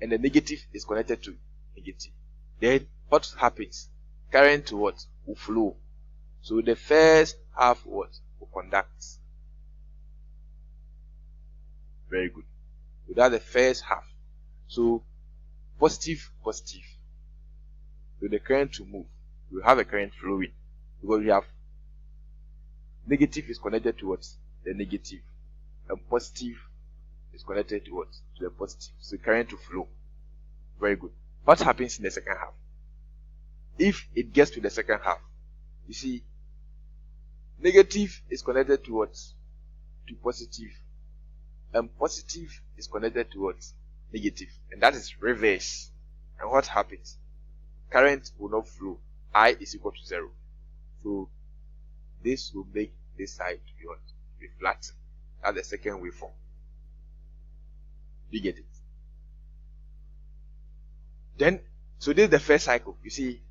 and the negative is connected to negative, then what happens? Current to what? Will flow. So the first half what? Will conduct. Very good. So that's the first half. So positive, positive. So the current will move. We have a current flowing because we have negative is connected to what? The negative, and positive is connected to what? To the positive. So current will flow. Very good. What happens in the second half? If it gets to the second half, you see, negative is connected to what? To positive, and positive is connected to what? Negative, and that is reverse. And what happens? Current will not flow. I is equal to 0. So this will make this side to be what? To be flattened. That's the second waveform. You get it? Then, so this is the first cycle. You see,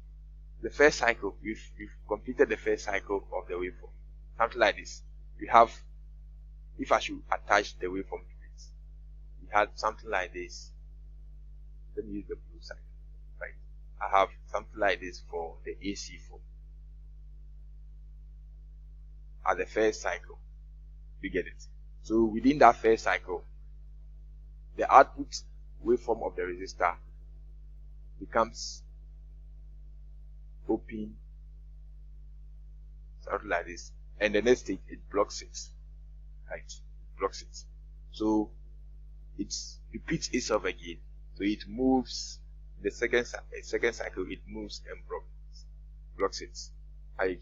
the first cycle, we've completed the first cycle of the waveform. Something like this. We have, if I should attach the waveform to it, we had something like this. Let me use the blue side. Right? I have something like this for the AC form. At the first cycle. You get it? So within that first cycle, the output waveform of the resistor becomes open, something like this, and the next stage it blocks it, right? It blocks it. So it repeats itself again. So it moves the second cycle. It moves and blocks it. Okay.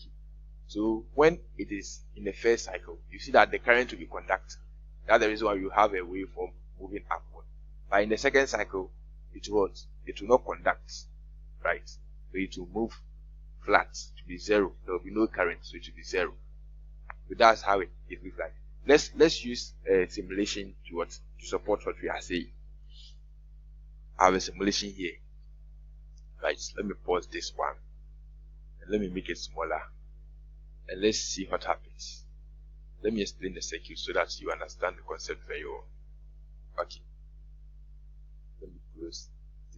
So when it is in the first cycle, you see that the current will be conducted. That's the reason why you have a waveform moving upward. But in the second cycle, it will not conduct, right? So it will move flat to be 0. There will be no current, so it will be 0. So that's how it looks like. Let's use a simulation to support what we are saying. I have a simulation here. Right, let me pause this one and let me make it smaller, and let's see what happens. Let me explain the circuit so that you understand the concept very well. Okay, let me close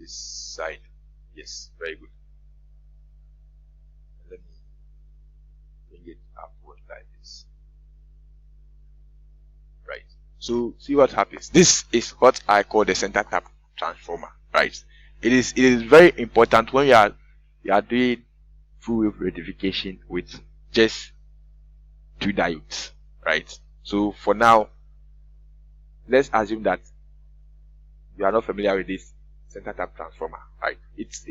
this side. Yes, very good. Let me bring it upward like this. Right, so see what happens. This is what I call the center tap transformer. Right, it is very important when you are doing full wave rectification with just 2 diodes. Right, so for now, let's assume that you are not familiar with this center tap transformer. Right, it's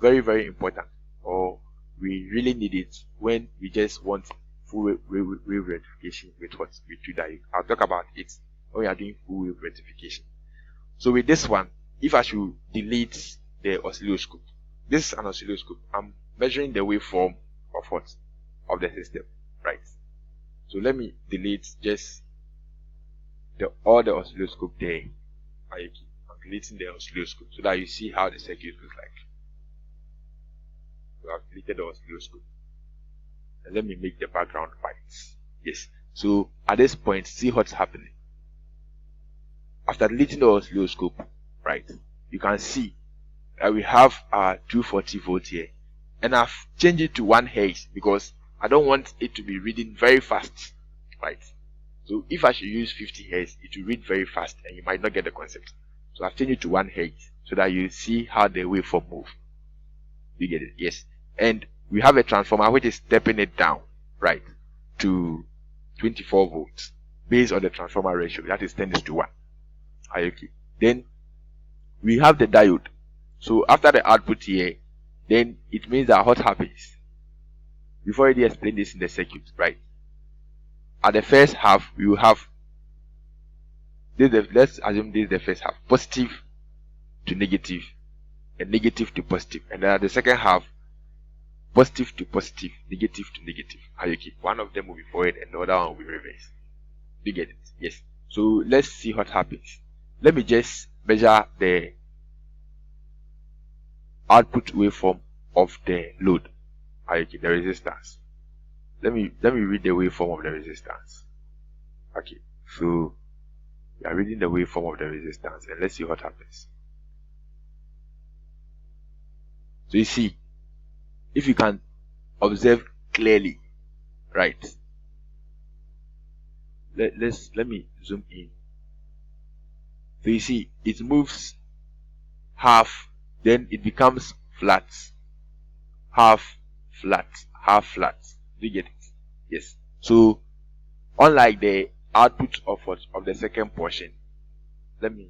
very, very important, or we really need it when we just want full wave rectification with 2 diodes. I'll talk about it when we are doing full wave rectification. So with this one, if I should delete the oscilloscope, this is an oscilloscope. I'm measuring the waveform of the system, right? So let me delete just all the oscilloscope there. I'm deleting the oscilloscope so that you see how the circuit looks like. So I've deleted the oscilloscope. And let me make the background white. Yes. So at this point, see what's happening. After deleting the oscilloscope, right, you can see that we have our 240 volts here. And I've changed it to 1 Hz because I don't want it to be reading very fast, right? So if I should use 50 Hz, it will read very fast and you might not get the concept. So I've changed it to 1 Hz so that you see how the waveform moves. You get it? Yes. And we have a transformer which is stepping it down, right, to 24 volts based on the transformer ratio. That is 10:1. Are you okay? Then we have the diode. So after the output here, then it means that what happens? We've already explained this in the circuit, right? At the first half, we will have let's assume this is the first half, positive to negative, and negative to positive. And then at the second half, positive to positive, negative to negative. Are you okay? One of them will be forward and the other one will be reverse. You get it? Yes. So let's see what happens. Let me just measure the output waveform of the load. Are you okay? The resistance. Let me read the waveform of the resistance. Okay. So we are reading the waveform of the resistance and let's see what happens. So you see, if you can observe clearly, right? Let me zoom in. So you see, it moves half, then it becomes flat, half flat, half flat. Do you get it? Yes. So unlike the output of the second portion, let me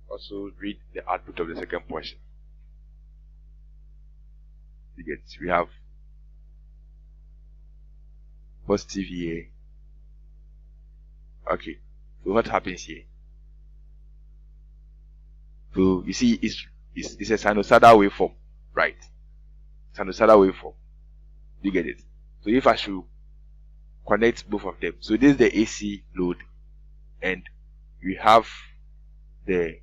also read the output of the second portion. You get it? We have positive here. Okay. So what happens here? So you see, it's a sinusoidal waveform, right? Sinusoidal waveform. You get it? So if I should connect both of them, so this is the AC load, and we have the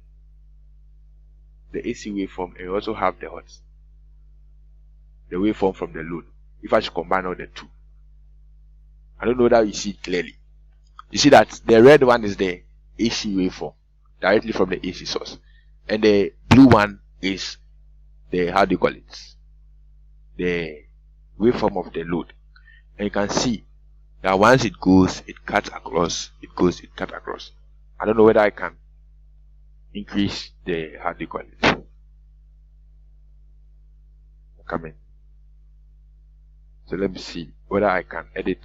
AC waveform, and we also have the waveform from the load. If I should combine all the two, I don't know that you see it clearly. You see that the red one is the AC waveform directly from the AC source, and the blue one is the, how do you call it, the waveform of the load. And you can see that once it goes, it cuts across, it goes, it cuts across. I don't know whether I can increase the, how do you call it, come in. So let me see whether I can edit.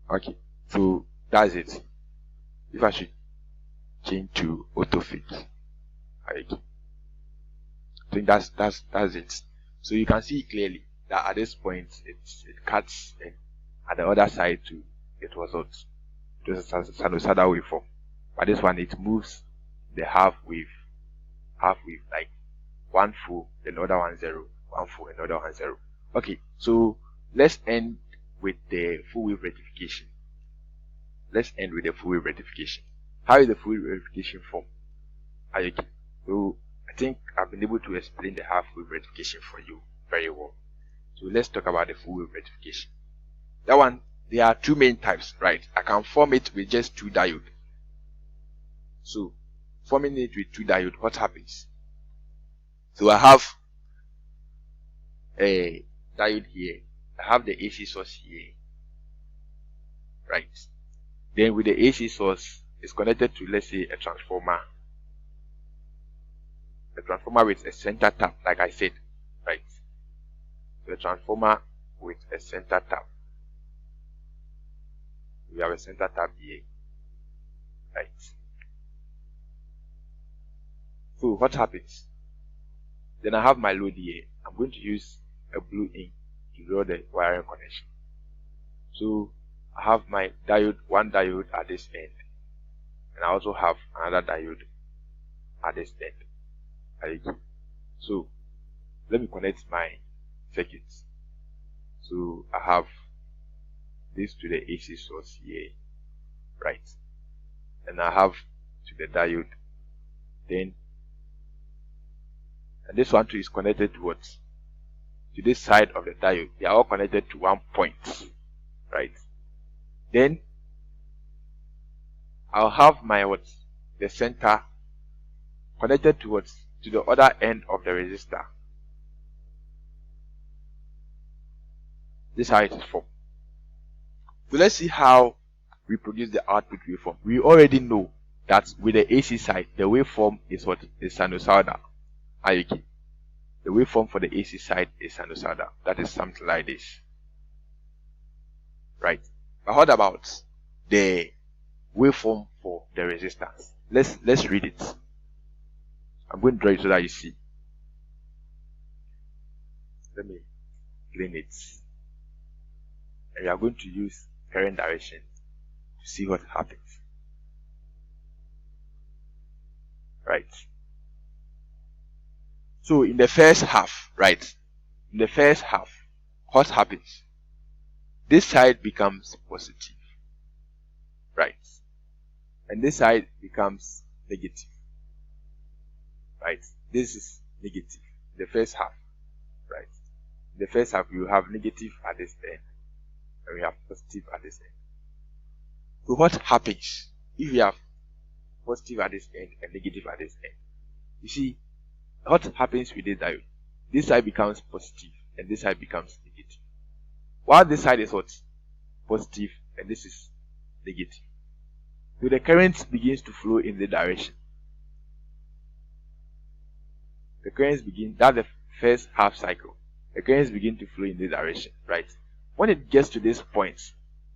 Okay, so that's it. If I should change to auto fit, I think that's it. So you can see clearly that at this point it cuts, and at the other side too, it was a sinusoidal waveform. But this one, it moves the half wave, like one full, then the other one zero, one full, and the other one zero. Okay, so let's end with the full wave rectification. Let's end with the full wave rectification. How is the full wave rectification formed? So I think I've been able to explain the half wave rectification for you very well. So let's talk about the full wave rectification. That one, there are two main types, right? I can form it with just two diodes. So forming it with two diodes, what happens? So I have a diode here, I have the AC source here, right? Then with the AC source, it's connected to, let's say, a transformer with a center tap, like I said, right? So a transformer with a center tap. We have a center tap here, right? So what happens? Then I have my load here. I'm going to use a blue ink to draw the wiring connection. So I have my diode, one diode at this end, and I also have another diode at this end. So let me connect my circuits. So I have this to the AC source here, right? And I have to the diode, then, and this one too is connected to what? To this side of the diode. They are all connected to one point, right? Then I'll have my what? The center connected to what? To the other end of the resistor. This is how it is formed. So let's see how we produce the output waveform. We already know that with the AC side, the waveform is what? Is sinusoidal. Okay. The waveform for the AC side is sinusoidal. That is something like this. Right. But what about the waveform for the resistance? Let's read it. I'm going to draw it so that you see. Let me clean it. And we are going to use current direction to see what happens. Right. So in the first half, right? In the first half, what happens? This side becomes positive. Right. And this side becomes negative. Right. This is negative. The first half. Right. In the first half, you have negative at this end. And we have positive at this end. So what happens if you have positive at this end and negative at this end? You see, what happens with this diode? This side becomes positive and this side becomes negative. While this side is what? Positive and this is negative. So the current begins to flow in the direction. The currents begin, that's the first half cycle. The currents begin to flow in the direction, right? When it gets to this point,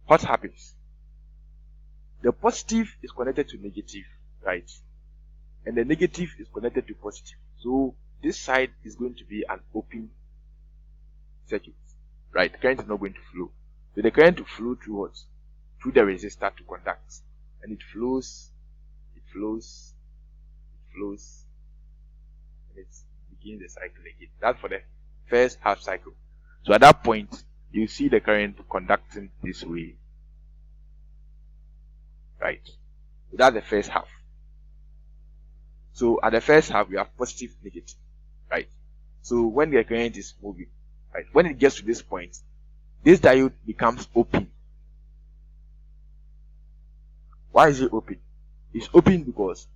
what happens? The positive is connected to negative, right? And the negative is connected to positive. So this side is going to be an open circuit, right? The current is not going to flow. So the current to flow through what? Through the resistor to conduct. And it flows, and it begins the cycle again. That's for the first half cycle. So at that point, you see the current conducting this way. Right. So that's the first half. So at the first half, we have positive, negative. Right. So when the current is moving, right, when it gets to this point, this diode becomes open. Why is it open? It's open because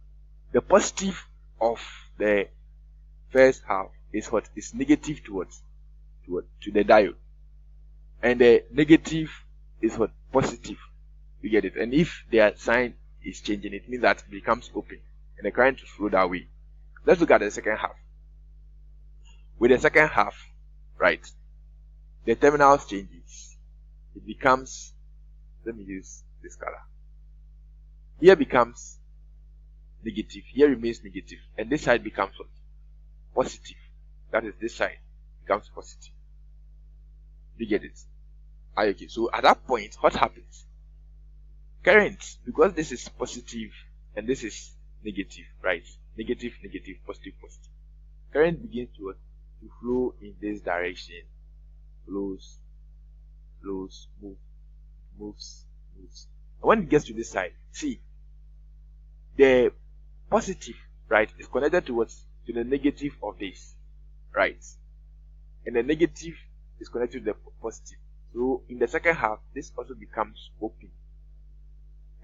the positive of the first half is what? Is negative towards to the diode. And the negative is what? Positive. You get it? And if their sign is changing, it means that it becomes open and the current will flow that way. Let's look at the second half. With the second half, right, the terminals changes. It becomes, let me use this color. Here becomes negative, here remains negative, and this side becomes what? Positive. That is, this side becomes positive. You get it? Okay, so at that point, what happens? Current, because this is positive and this is negative, right? Negative, negative, positive, positive. Current begins to flow in this direction. Flows, moves. And when it gets to this side, see, the positive, right, is connected to what? To the negative of this, right? And the negative is connected to the positive. So in the second half, this also becomes open.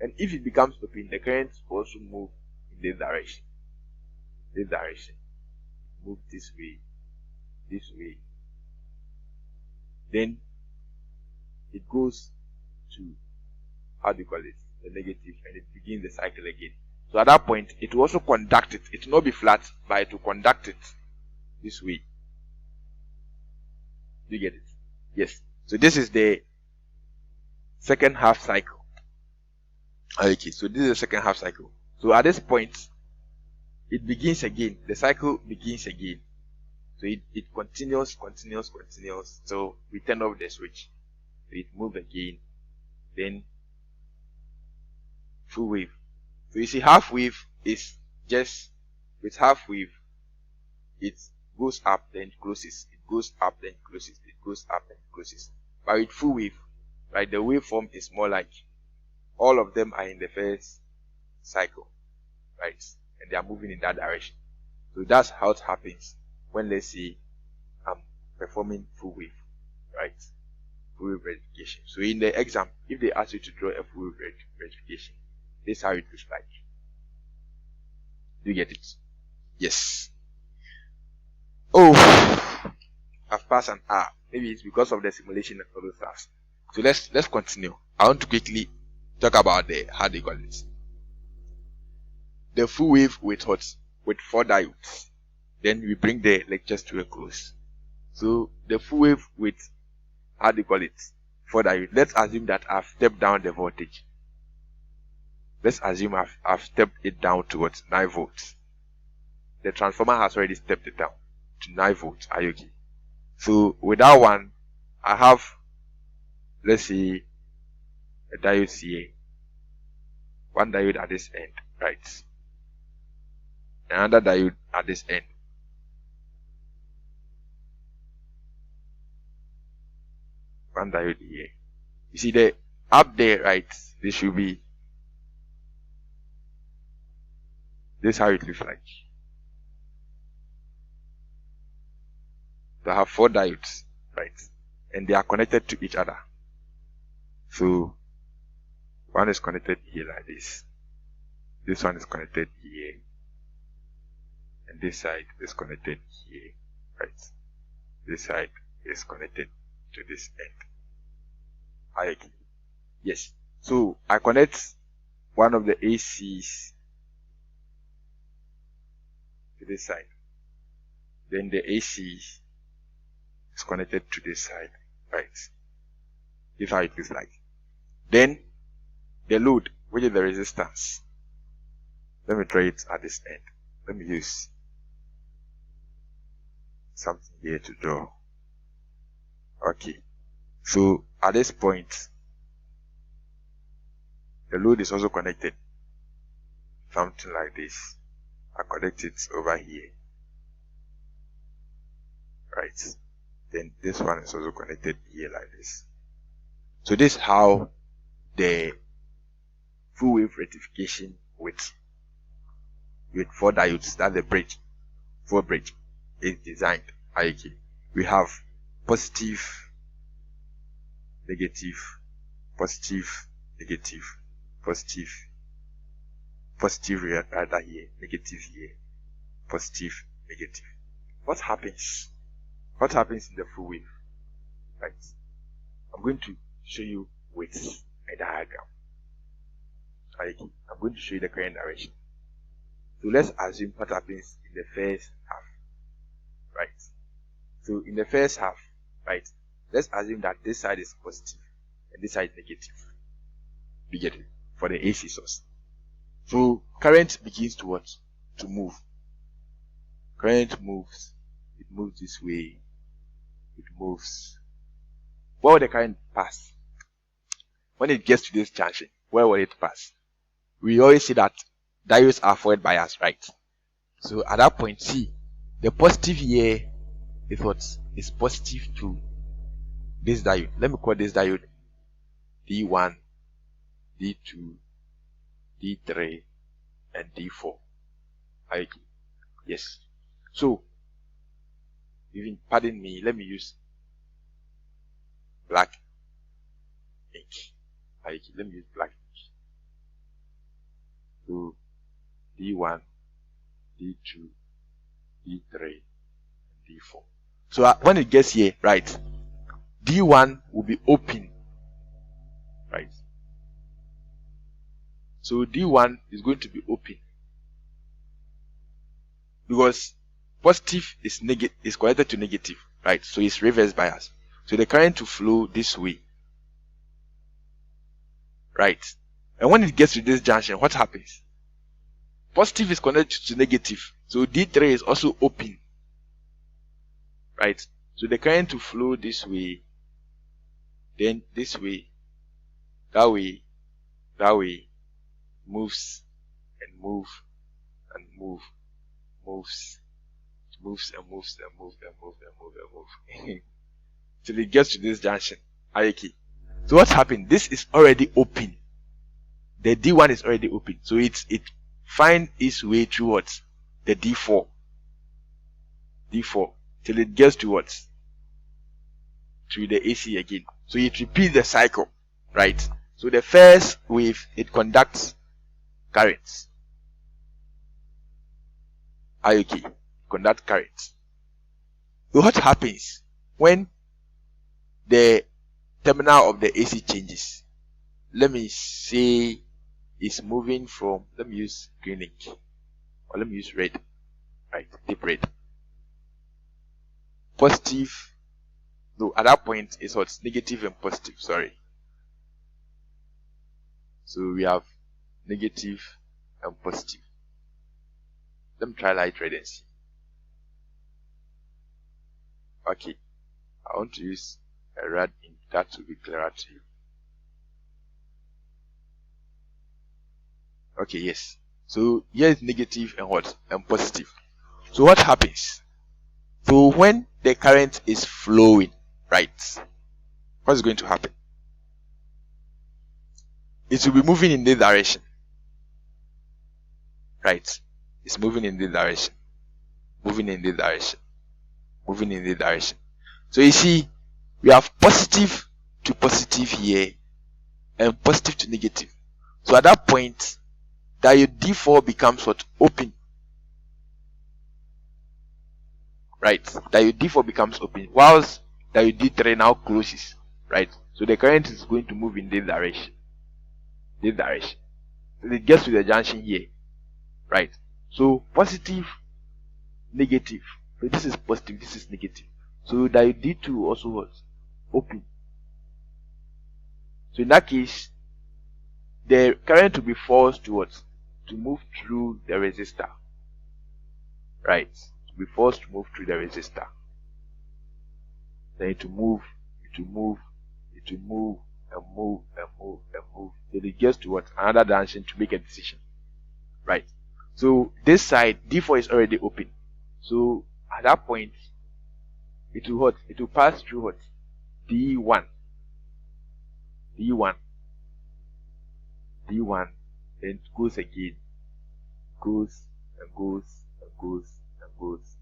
And if it becomes open, the current will also move in this direction. Move this way. Then it goes to, how do you call it? The negative, and it begins the cycle again. So at that point, it will also conduct it. It will not be flat, but it will conduct it this way. You get it? Yes. So this is the second half cycle. Okay, so this is the second half cycle. So at this point, it begins again. The cycle begins again. So it continues. So we turn off the switch. So it moves again. Then full wave. So you see, half wave is just, with half wave, it goes up, then it closes. It goes up, then it closes. It goes up, then it closes. But with full wave, right, the waveform is more like all of them are in the first cycle, right? And they are moving in that direction. So that's how it happens when, let's say, I'm performing full wave, right? Full wave rectification. So in the exam, if they ask you to draw a full wave rectification, this is how it looks like. Do you get it? Yes. Oh, I've passed an hour. Maybe it's because of the simulation and all those stuff. So let's continue. I want to quickly talk about the how they call it. The full wave with what? With 4 diodes. Then we bring the lectures to a close. So the full wave with how they call it? 4 diodes. Let's assume that I've stepped down the voltage. Let's assume I've stepped it down towards 9 volts. The transformer has already stepped it down to 9 volts. Are you okay? So with that one, I have, let's say, a diode here. One diode at this end, right? Another diode at this end. One diode here. You see the up there, right? This should be, this is how it looks like. They have 4 diodes, right? And they are connected to each other. So one is connected here like this. This one is connected here. And this side is connected here, right? This side is connected to this end. I agree. Yes. So I connect one of the ACs to this side. Then the AC is connected to this side, right? This is how it looks like. Then the load, which is the resistance. Let me try it at this end. Let me use something here to draw. Okay. So at this point, the load is also connected. Something like this. I connect it over here. Right. Then this one is also connected here like this. So this is how the full wave rectification with 4 diodes, that's the bridge, 4 bridge, is designed. Okay. We have positive, negative, positive, negative, positive, positive rather here, negative here, positive, negative. What happens? What happens in the full wave? Right. I'm going to show you with a diagram. Okay. I'm going to show you the current direction. So let's assume what happens in the first half. Right. So in the first half, right, let's assume that this side is positive and this side is negative. You get it? For the AC source. So current begins to what? To move. Current moves. It moves this way. It moves. Where will the current pass? When it gets to this junction, where will it pass? We always see that diodes are forward biased, right? So at that point, see, the positive here is what? Is positive to this diode. Let me call this diode D1, D2, D3, and D4. Okay. Yes. So, even pardon me, let me use black ink. Okay. Let me use black ink. So, D1, D2, D3, and D4. So when it gets here, right, D1 will be open, right? So D1 is going to be open because positive is connected to negative, right? So it's reverse bias. So the current will flow this way, right? And when it gets to this junction, what happens? Positive is connected to negative, so D3 is also open, right? So the current will flow this way, then this way, that way, moves and moves, moves moves and moves and moves and moves and moves and moves till it gets to this junction. Okay. So what's happened? This is already open. The D1 is already open. So it finds its way towards the D4 till it gets towards to the AC again. So it repeats the cycle, right? So the first wave, it conducts currents. Okay, conduct currents. So what happens when the terminal of the AC changes? Let me say it's moving from, let me use green ink, or let me use red, right? Deep red. Positive. No, at that point it's what's negative and positive. Sorry. So we have negative and positive. Let me try light red and see. Okay, I want to use a red ink that will be clearer to you. Okay, yes. So here is negative and what? And positive. So what happens? So when the current is flowing, right? What's going to happen? It will be moving in this direction. Right? It's moving in this direction. Moving in this direction. Moving in this direction. So you see, we have positive to positive here and positive to negative. So at that point, diode D4 becomes what? Open. Right? Diode D4 becomes open, whilst diode D3 now closes. Right? So the current is going to move in this direction. This direction. So it gets to the junction here. Right? So positive, negative. So this is positive, this is negative. So diode D2 also what? Open. So in that case, the current will be forced to what? To move through the resistor. Right? To be forced to move through the resistor. Then it will move, it will move, it will move, and move, and move, and move. Till it gets to what? Another junction to make a decision. Right? So this side, D4 is already open. So at that point, it will what? It will pass through what? D1. D1. D1. Then it goes again. Goes and goes and goes and goes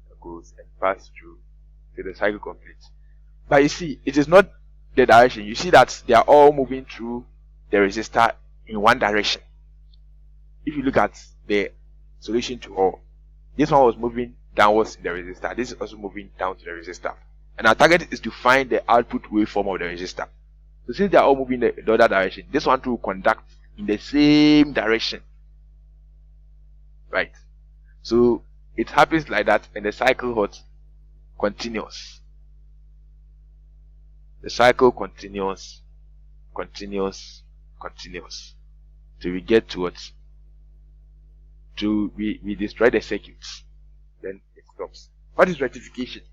and goes and pass through till the cycle completes. But you see, it is not the direction. You see that they are all moving through the resistor in one direction. If you look at the solution to all, this one was moving downwards in the resistor. This is also moving down to the resistor. And our target is to find the output waveform of the resistor. So since they are all moving in the other direction, this one too will conduct in the same direction. Right? So it happens like that, and the cycle what? Continues. The cycle continues, continues, continues. So we get to what? We destroy the circuits. Then it stops. What is rectification?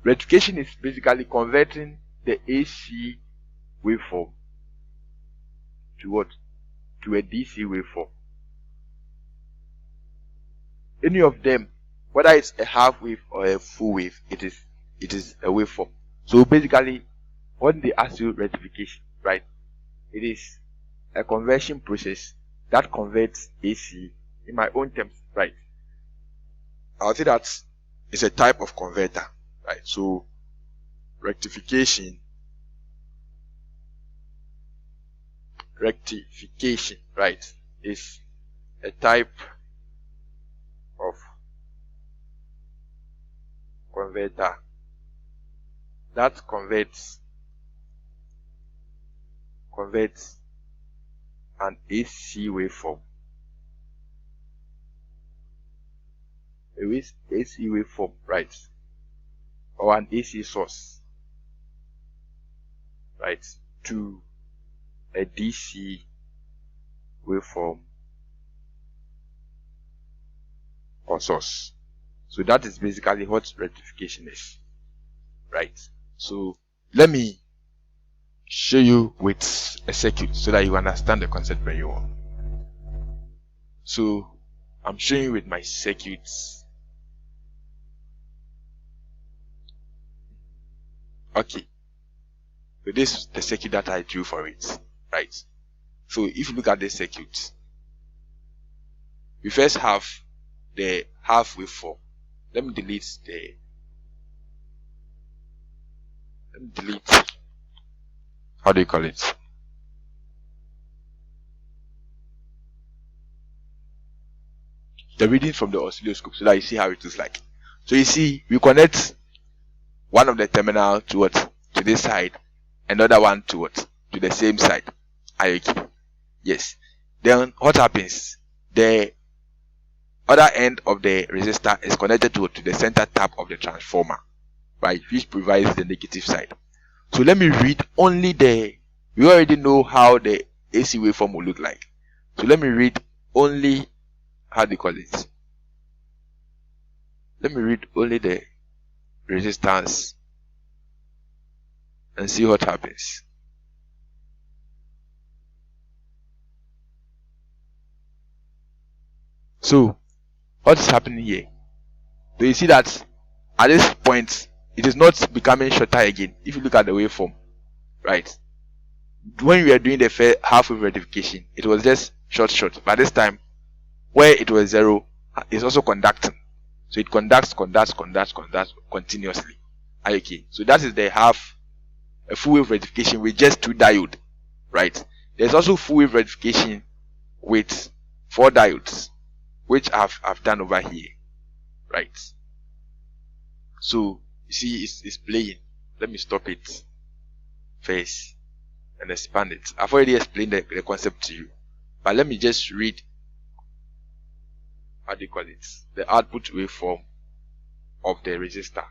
Rectification is basically converting the AC waveform to what? To a DC waveform. Any of them, whether it's a half wave or a full wave, it is a waveform. So basically, when they ask you rectification, right, it is a conversion process that converts AC in my own terms, right. I'll say that it's a type of converter, right. So rectification, right, is a type of converter that converts an AC waveform, AC waveform, right, or an AC source, right, to a DC waveform or source. So that is basically what rectification is, right. So let me show you with a circuit so that you understand the concept very well. So I'm showing you with my circuits. Okay, so this is the circuit that I drew for it, right? So if you look at this circuit, we first have the half waveform. Let me delete how do you call it? The reading from the oscilloscope, so that you see how it looks like. So you see, we connect one of the terminal to what? To this side, another one to what? To the same side. Are you okay? Yes. Then what happens? The other end of the resistor is connected to the center tap of the transformer, right? Which provides the negative side. So let me read only we already know how the AC waveform will look like. So let me read only, how do you call it? Let me read only the resistance and see what happens. So what is happening here? So you see that at this point it is not becoming shorter again. If you look at the waveform, right? When we were doing the half wave rectification, it was just short. But this time, where it was 0, it's also conducting. So it conducts continuously. Okay. So that is a full wave rectification with just 2 diodes, right? There's also full wave rectification with 4 diodes, which I've done over here, right? So you see, it's playing. Let me stop it first and expand it. I've already explained the concept to you, but let me just read, how do you call it, the output waveform of the resistor.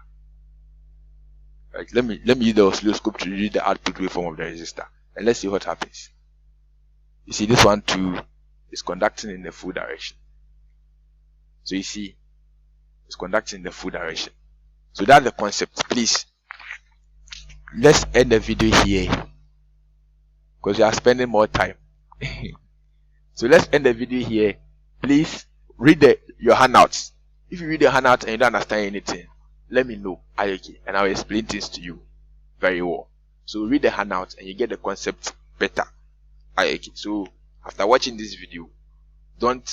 Right, let me use the oscilloscope to read the output waveform of the resistor, and let's see what happens. You see, this one too is conducting in the full direction. So you see, it's conducting in the full direction. So that's the concept. Please, let's end the video here because we are spending more time. So let's end the video here. Please read your handouts. If you read the handout and you don't understand anything, let me know, okay, and I'll explain things to you very well. So read the handout and you get the concept better. Okay, so after watching this video, don't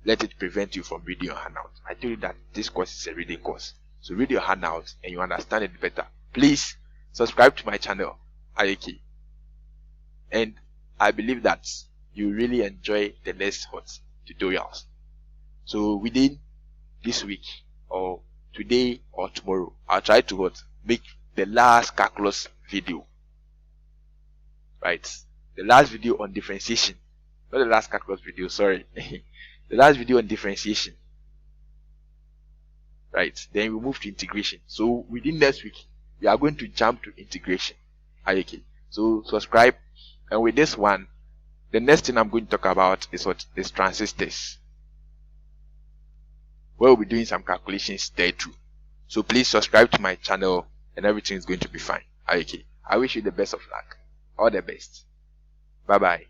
let it prevent you from reading your handout. I told you that this course is a reading course. So read your handout and you understand it better. Please subscribe to my channel, okay, and I believe that you really enjoy the next hot tutorials. So within this week or today or tomorrow, I'll try to make the last calculus video, right? The last video on differentiation, not the last calculus video, sorry. The last video on differentiation, right? Then we move to integration. So within next week, we are going to jump to integration. Okay, so subscribe. And with this one, the next thing I'm going to talk about is transistors. We'll be doing some calculations there too. So please subscribe to my channel and everything is going to be fine. Okay, I wish you the best of luck. All the best. Bye bye.